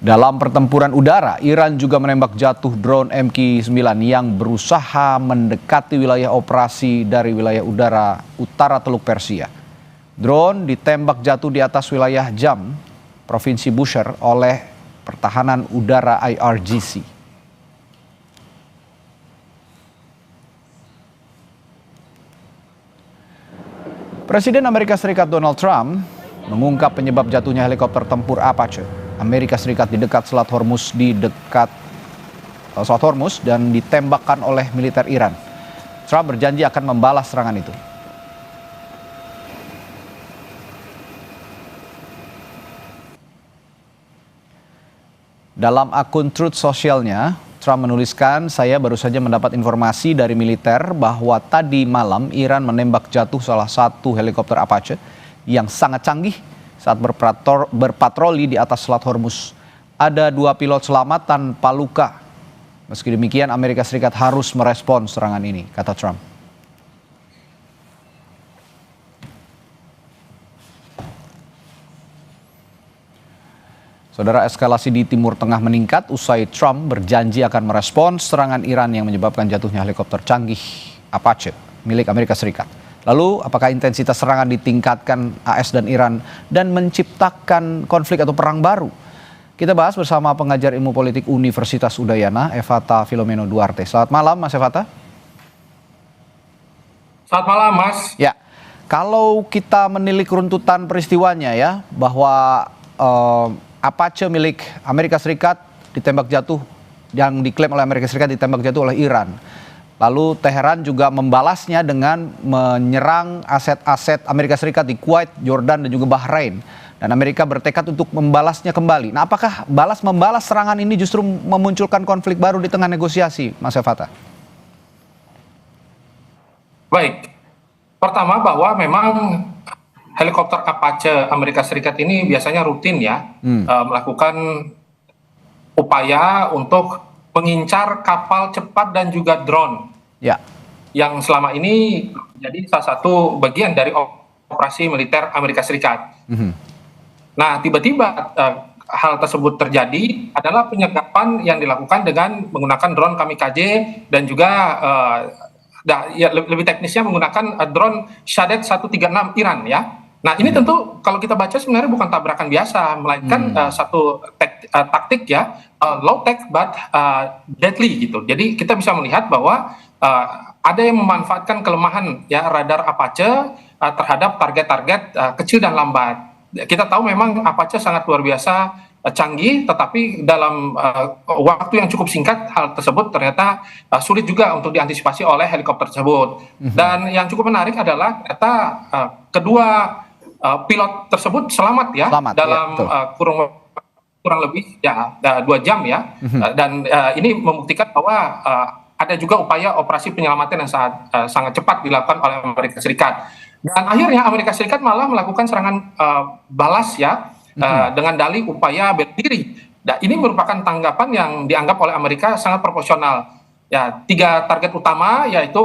Dalam pertempuran udara, Iran juga menembak jatuh drone MQ-9 yang berusaha mendekati wilayah operasi dari wilayah udara utara Teluk Persia. Drone ditembak jatuh di atas wilayah Jam, Provinsi Bushehr oleh Pertahanan Udara IRGC. Presiden Amerika Serikat Donald Trump mengungkap penyebab jatuhnya helikopter tempur Apache Amerika Serikat di dekat Selat Hormuz dan ditembakkan oleh militer Iran. Trump berjanji akan membalas serangan itu. Dalam akun Truth Socialnya, Trump menuliskan, "Saya baru saja mendapat informasi dari militer bahwa tadi malam Iran menembak jatuh salah satu helikopter Apache yang sangat canggih saat berpatroli di atas Selat Hormuz. Ada 2 pilot selamat tanpa luka. Meski demikian, Amerika Serikat harus merespons serangan ini," kata Trump. Saudara, eskalasi di Timur Tengah meningkat usai Trump berjanji akan merespons serangan Iran yang menyebabkan jatuhnya helikopter canggih Apache milik Amerika Serikat. Lalu, apakah intensitas serangan ditingkatkan AS dan Iran dan menciptakan konflik atau perang baru? Kita bahas bersama pengajar ilmu politik Universitas Udayana, Evata Filomeno Duarte. Selamat malam, Mas Evata. Selamat malam, Mas. Ya, kalau kita menilik runtutan peristiwanya ya, bahwa Apache milik Amerika Serikat ditembak jatuh, yang diklaim oleh Amerika Serikat ditembak jatuh oleh Iran. Lalu Teheran juga membalasnya dengan menyerang aset-aset Amerika Serikat di Kuwait, Jordan, dan juga Bahrain. Dan Amerika bertekad untuk membalasnya kembali. Nah, apakah membalas serangan ini justru memunculkan konflik baru di tengah negosiasi, Mas Evata? Baik, pertama bahwa memang helikopter Apache Amerika Serikat ini biasanya rutin ya melakukan upaya untuk mengincar kapal cepat dan juga drone. Ya. Yang selama ini jadi salah satu bagian dari operasi militer Amerika Serikat. Nah, tiba-tiba hal tersebut terjadi adalah penyergapan yang dilakukan dengan menggunakan drone kamikaze dan juga lebih teknisnya menggunakan drone Shahed 136 Iran ya. Nah, ini tentu kalau kita baca sebenarnya bukan tabrakan biasa, melainkan satu taktik ya, low tech but deadly gitu. Jadi kita bisa melihat bahwa ada yang memanfaatkan kelemahan ya radar Apache terhadap target-target kecil dan lambat. Kita tahu memang Apache sangat luar biasa canggih, tetapi dalam waktu yang cukup singkat hal tersebut ternyata sulit juga untuk diantisipasi oleh helikopter tersebut. Dan yang cukup menarik adalah ternyata kedua pilot tersebut selamat ya dalam kurang lebih ya 2 jam ya. Dan ini membuktikan bahwa ada juga upaya operasi penyelamatan yang sangat cepat dilakukan oleh Amerika Serikat. Dan akhirnya Amerika Serikat malah melakukan serangan balas ya dengan dalih upaya bela diri. Nah, ini merupakan tanggapan yang dianggap oleh Amerika sangat proporsional. Ya, 3 target utama yaitu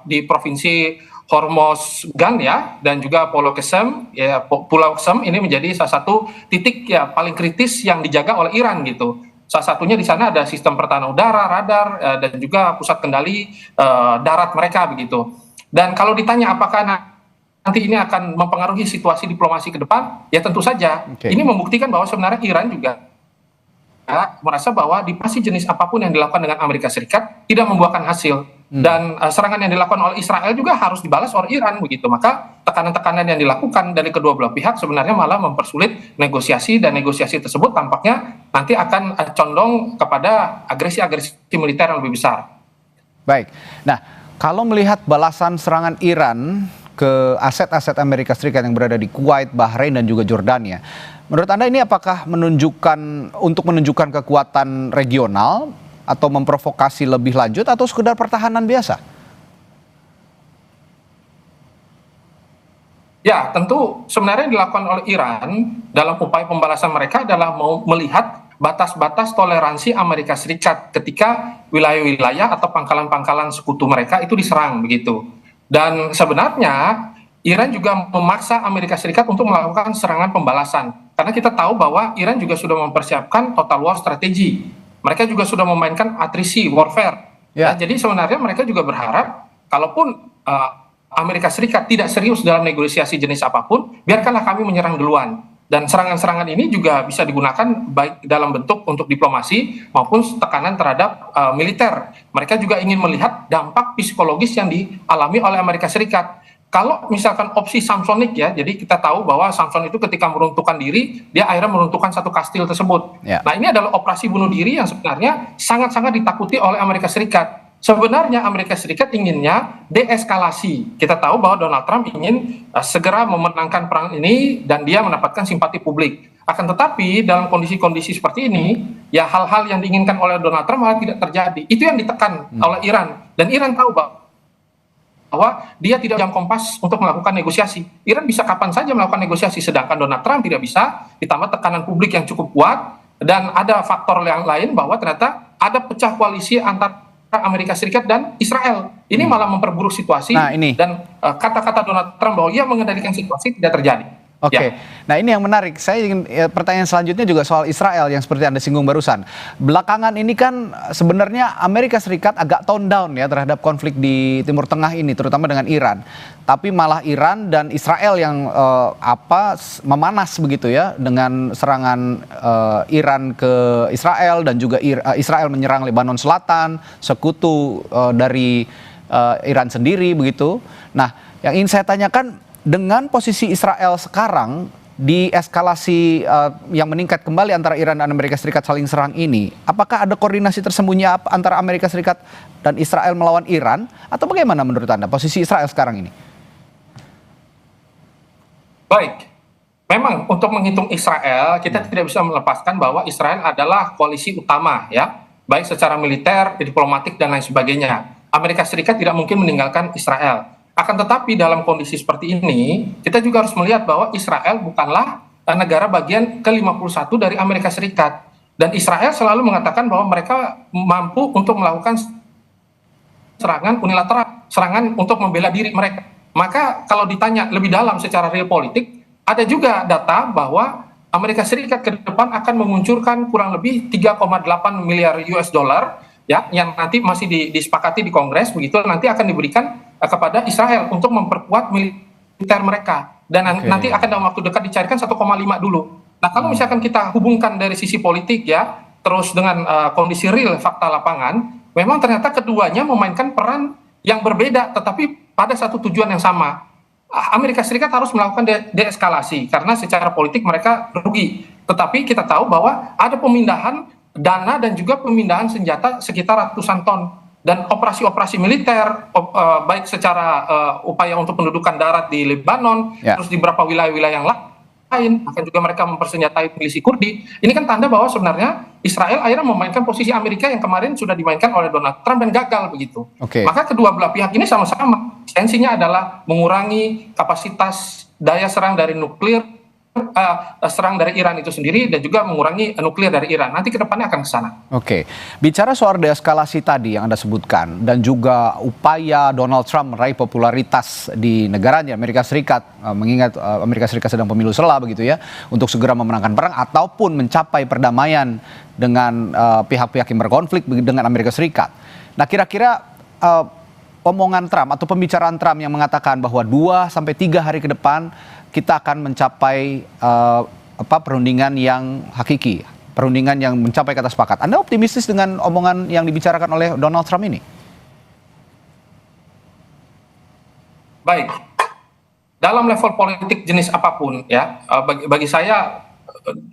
di provinsi Hormozgan ya, dan juga Pulau Qesem ya, Pulau Qesem ini menjadi salah satu titik ya paling kritis yang dijaga oleh Iran gitu. Salah satunya di sana ada sistem pertahanan udara, radar, dan juga pusat kendali darat mereka begitu. Dan kalau ditanya apakah nanti ini akan mempengaruhi situasi diplomasi ke depan, ya tentu saja. Ini membuktikan bahwa sebenarnya Iran juga merasa bahwa diplomasi jenis apapun yang dilakukan dengan Amerika Serikat tidak membuahkan hasil. Dan serangan yang dilakukan oleh Israel juga harus dibalas oleh Iran begitu. Maka tekanan-tekanan yang dilakukan dari kedua belah pihak sebenarnya malah mempersulit negosiasi, dan negosiasi tersebut tampaknya nanti akan condong kepada agresi-agresi militer yang lebih besar. Baik. Nah, kalau melihat balasan serangan Iran ke aset-aset Amerika Serikat yang berada di Kuwait, Bahrain, dan juga Jordania, menurut Anda ini apakah menunjukkan kekuatan regional atau memprovokasi lebih lanjut atau sekedar pertahanan biasa? Ya, tentu sebenarnya yang dilakukan oleh Iran dalam upaya pembalasan mereka adalah mau melihat batas-batas toleransi Amerika Serikat ketika wilayah-wilayah atau pangkalan-pangkalan sekutu mereka itu diserang begitu. Dan sebenarnya Iran juga memaksa Amerika Serikat untuk melakukan serangan pembalasan. Karena kita tahu bahwa Iran juga sudah mempersiapkan total war strategi. Mereka juga sudah memainkan atrisi, warfare. Ya, jadi sebenarnya mereka juga berharap, kalaupun Amerika Serikat tidak serius dalam negosiasi jenis apapun, biarkanlah kami menyerang duluan. Dan serangan-serangan ini juga bisa digunakan baik dalam bentuk untuk diplomasi maupun tekanan terhadap militer. Mereka juga ingin melihat dampak psikologis yang dialami oleh Amerika Serikat. Kalau misalkan opsi Samsonic ya, jadi kita tahu bahwa Samson itu ketika meruntuhkan diri, dia akhirnya meruntuhkan satu kastil tersebut. Nah, ini adalah operasi bunuh diri yang sebenarnya sangat-sangat ditakuti oleh Amerika Serikat. Sebenarnya Amerika Serikat inginnya deeskalasi. Kita tahu bahwa Donald Trump ingin segera memenangkan perang ini dan dia mendapatkan simpati publik. Akan tetapi dalam kondisi-kondisi seperti ini, ya hal-hal yang diinginkan oleh Donald Trump malah tidak terjadi. Itu yang ditekan oleh Iran. Dan Iran tahu bahwa dia tidak jam kompas untuk melakukan negosiasi. Iran bisa kapan saja melakukan negosiasi, sedangkan Donald Trump tidak bisa, ditambah tekanan publik yang cukup kuat, dan ada faktor yang lain bahwa ternyata ada pecah koalisi antara Amerika Serikat dan Israel. Ini malah memperburuk situasi, dan kata-kata Donald Trump bahwa ia mengendalikan situasi tidak terjadi. Oke. Nah ini yang menarik. Saya ingin pertanyaan selanjutnya juga soal Israel yang seperti Anda singgung barusan. Belakangan ini kan sebenarnya Amerika Serikat agak tone down ya terhadap konflik di Timur Tengah ini, terutama dengan Iran. Tapi malah Iran dan Israel yang memanas begitu ya dengan serangan Iran ke Israel, dan juga Israel menyerang Lebanon Selatan, sekutu dari Iran sendiri begitu. Nah, yang ingin saya tanyakan, dengan posisi Israel sekarang di eskalasi yang meningkat kembali antara Iran dan Amerika Serikat saling serang ini, apakah ada koordinasi tersembunyi antara Amerika Serikat dan Israel melawan Iran, atau bagaimana menurut Anda posisi Israel sekarang ini? Baik, memang untuk menghitung Israel kita tidak bisa melepaskan bahwa Israel adalah koalisi utama ya, baik secara militer, diplomatik dan lain sebagainya. Amerika Serikat tidak mungkin meninggalkan Israel. Akan tetapi dalam kondisi seperti ini, kita juga harus melihat bahwa Israel bukanlah negara bagian ke-51 dari Amerika Serikat. Dan Israel selalu mengatakan bahwa mereka mampu untuk melakukan serangan unilateral, serangan untuk membela diri mereka. Maka kalau ditanya lebih dalam secara real politik, ada juga data bahwa Amerika Serikat ke depan akan menguncurkan kurang lebih 3,8 miliar US dollar ya, yang nanti masih disepakati di Kongres begitu, nanti akan diberikan kepada Israel untuk memperkuat militer mereka, dan nanti akan dalam waktu dekat dicarikan 1,5 dulu. Nah, kalau misalkan kita hubungkan dari sisi politik ya, terus dengan kondisi real fakta lapangan, memang ternyata keduanya memainkan peran yang berbeda tetapi pada satu tujuan yang sama. Amerika Serikat harus melakukan deeskalasi karena secara politik mereka rugi, tetapi kita tahu bahwa ada pemindahan dana dan juga pemindahan senjata sekitar ratusan ton. Dan operasi-operasi militer, baik secara upaya untuk pendudukan darat di Lebanon, terus di beberapa wilayah-wilayah yang lain, bahkan juga mereka mempersenjatai milisi Kurdi. Ini kan tanda bahwa sebenarnya Israel akhirnya memainkan posisi Amerika yang kemarin sudah dimainkan oleh Donald Trump dan gagal begitu. Maka kedua belah pihak ini sama-sama esensinya adalah mengurangi kapasitas daya serang dari nuklir, serang dari Iran itu sendiri, dan juga mengurangi nuklir dari Iran. Nanti kedepannya akan ke sana. Oke, bicara soal deeskalasi tadi yang Anda sebutkan, dan juga upaya Donald Trump meraih popularitas di negaranya Amerika Serikat, mengingat Amerika Serikat sedang pemilu sela begitu ya, untuk segera memenangkan perang ataupun mencapai perdamaian dengan pihak-pihak yang berkonflik dengan Amerika Serikat. Nah, kira-kira omongan Trump atau pembicaraan Trump yang mengatakan bahwa 2-3 hari ke depan kita akan mencapai perundingan yang hakiki, perundingan yang mencapai kata sepakat. Anda optimistis dengan omongan yang dibicarakan oleh Donald Trump ini? Baik, dalam level politik jenis apapun ya, bagi saya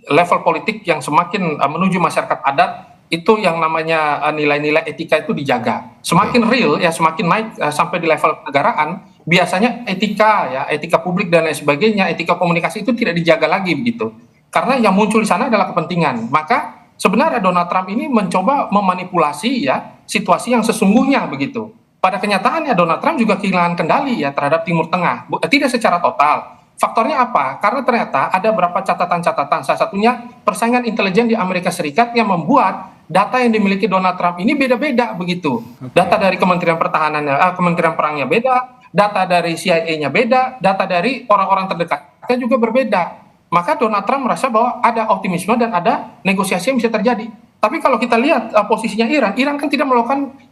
level politik yang semakin menuju masyarakat adat, itu yang namanya nilai-nilai etika itu dijaga. Semakin real ya, semakin naik sampai di level kenegaraan, biasanya etika publik dan lain sebagainya, etika komunikasi itu tidak dijaga lagi begitu. Karena yang muncul di sana adalah kepentingan. Maka sebenarnya Donald Trump ini mencoba memanipulasi ya situasi yang sesungguhnya begitu. Pada kenyataannya Donald Trump juga kehilangan kendali ya terhadap Timur Tengah. Tidak secara total. Faktornya apa? Karena ternyata ada beberapa catatan-catatan. Salah satunya persaingan intelijen di Amerika Serikat yang membuat data yang dimiliki Donald Trump ini beda-beda begitu. Data dari Kementerian Pertahanannya, Kementerian Perangnya beda, data dari CIA-nya beda, data dari orang-orang terdekatnya juga berbeda. maka Donald Trump merasa bahwa ada optimisme dan ada negosiasi yang bisa terjadi. Tapi kalau kita lihat posisinya Iran kan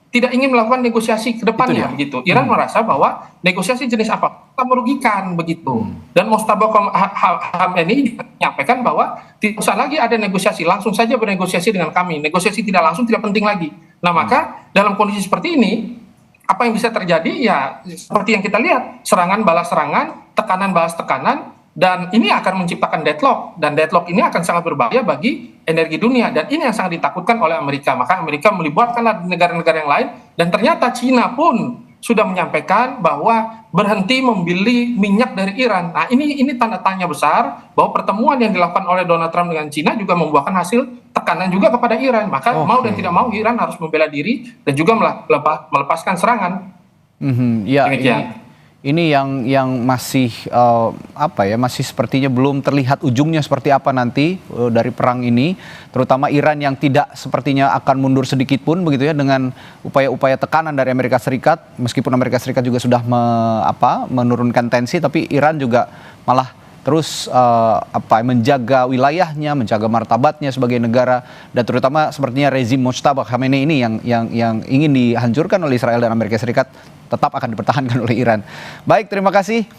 tidak ingin melakukan negosiasi ke depannya begitu. Iran merasa bahwa negosiasi jenis apa tak merugikan begitu. Dan Mojtaba Khamenei menyampaikan bahwa tidak usah lagi ada negosiasi, langsung saja bernegosiasi dengan kami. Negosiasi tidak langsung tidak penting lagi. Nah, maka dalam kondisi seperti ini apa yang bisa terjadi ya seperti yang kita lihat, serangan balas serangan, tekanan balas tekanan, dan ini akan menciptakan deadlock, dan deadlock ini akan sangat berbahaya bagi energi dunia, dan ini yang sangat ditakutkan oleh Amerika. Maka Amerika melibatkanlah negara-negara yang lain, dan ternyata Cina pun sudah menyampaikan bahwa berhenti membeli minyak dari Iran. Nah, ini tanda tanya besar bahwa pertemuan yang dilakukan oleh Donald Trump dengan Cina juga membuahkan hasil tekanan juga kepada Iran. Maka mau dan tidak mau Iran harus membela diri dan juga melepaskan serangan. Ini yang masih masih sepertinya belum terlihat ujungnya seperti apa nanti dari perang ini, terutama Iran yang tidak sepertinya akan mundur sedikit pun begitu ya dengan upaya-upaya tekanan dari Amerika Serikat, meskipun Amerika Serikat juga sudah menurunkan tensi, tapi Iran juga malah terus menjaga wilayahnya, menjaga martabatnya sebagai negara, dan terutama sepertinya rezim Mojtaba Khamenei ini yang ingin dihancurkan oleh Israel dan Amerika Serikat tetap akan dipertahankan oleh Iran. Baik, terima kasih.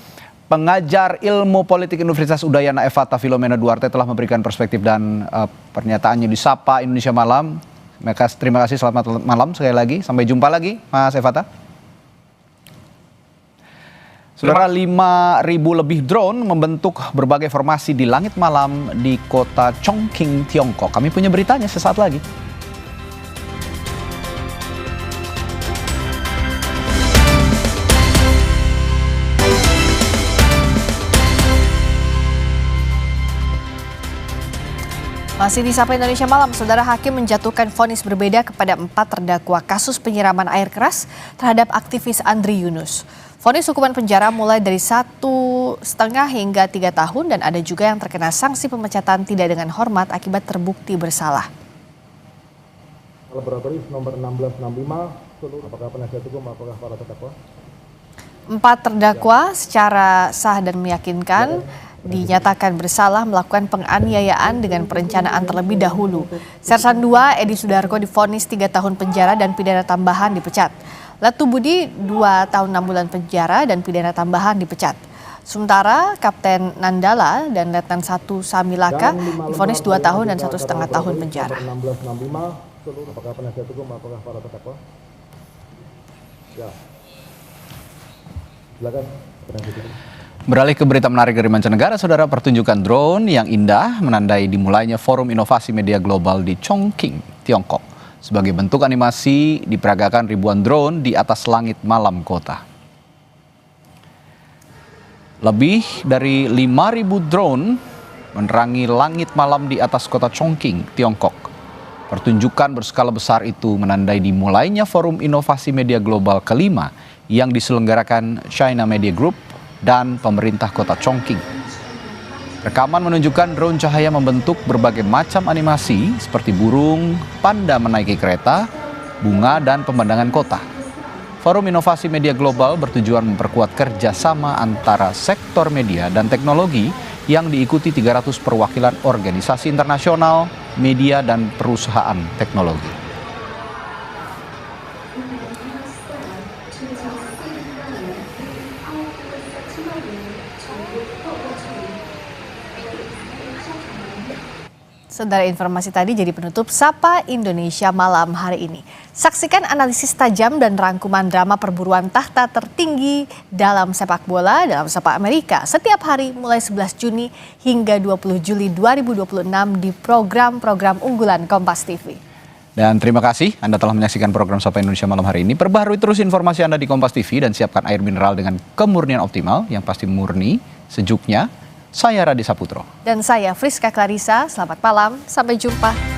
Pengajar Ilmu Politik Universitas Udayana Evata Filomena Duarte telah memberikan perspektif dan pernyataannya di Sapa Indonesia Malam. Terima kasih, selamat malam sekali lagi. Sampai jumpa lagi, Mas Evata. Saudara, 5.000 lebih drone membentuk berbagai formasi di langit malam di kota Chongqing, Tiongkok. Kami punya beritanya sesaat lagi. Masih di Sapa Indonesia Malam, Saudara, hakim menjatuhkan vonis berbeda kepada 4 terdakwa kasus penyiraman air keras terhadap aktivis Andri Yunus. Vonis hukuman penjara mulai dari 1,5 hingga 3 tahun dan ada juga yang terkena sanksi pemecatan tidak dengan hormat akibat terbukti bersalah. Laboratoris nomor 1665, seluruh apakah penasihat hukum apakah para terdakwa? 4 terdakwa secara sah dan meyakinkan dinyatakan bersalah melakukan penganiayaan dengan perencanaan terlebih dahulu. Sersan 2 Edi Sudarko divonis 3 tahun penjara dan pidana tambahan dipecat. Letu Budi 2 tahun 6 bulan penjara dan pidana tambahan dipecat. Sementara Kapten Nandala dan Letnan 1 Samilaka divonis 2 tahun dan 1,5 tahun penjara. 1665, seluruh apakah penasihat hukum apakah para terdakwa? Ya. Silakan penasihat hukum. Beralih ke berita menarik dari mancanegara, Saudara, pertunjukan drone yang indah menandai dimulainya Forum Inovasi Media Global di Chongqing, Tiongkok. Sebagai bentuk animasi, diperagakan ribuan drone di atas langit malam kota. Lebih dari 5.000 drone menerangi langit malam di atas kota Chongqing, Tiongkok. Pertunjukan berskala besar itu menandai dimulainya Forum Inovasi Media Global kelima yang diselenggarakan China Media Group dan pemerintah kota Chongqing. Rekaman menunjukkan drone cahaya membentuk berbagai macam animasi seperti burung, panda menaiki kereta, bunga, dan pemandangan kota. Forum Inovasi Media Global bertujuan memperkuat kerjasama antara sektor media dan teknologi yang diikuti 300 perwakilan organisasi internasional, media, dan perusahaan teknologi. Saudara, informasi tadi jadi penutup Sapa Indonesia Malam hari ini. Saksikan analisis tajam dan rangkuman drama perburuan tahta tertinggi dalam sepak bola dalam Sapa Amerika setiap hari mulai 11 Juni hingga 20 Juli 2026 di program-program unggulan Kompas TV. Dan terima kasih Anda telah menyaksikan program Sapa Indonesia Malam hari ini. Perbaharui terus informasi Anda di Kompas TV dan siapkan air mineral dengan kemurnian optimal yang pasti murni sejuknya. Saya Radi Saputro. Dan saya Friska Clarissa. Selamat malam, sampai jumpa.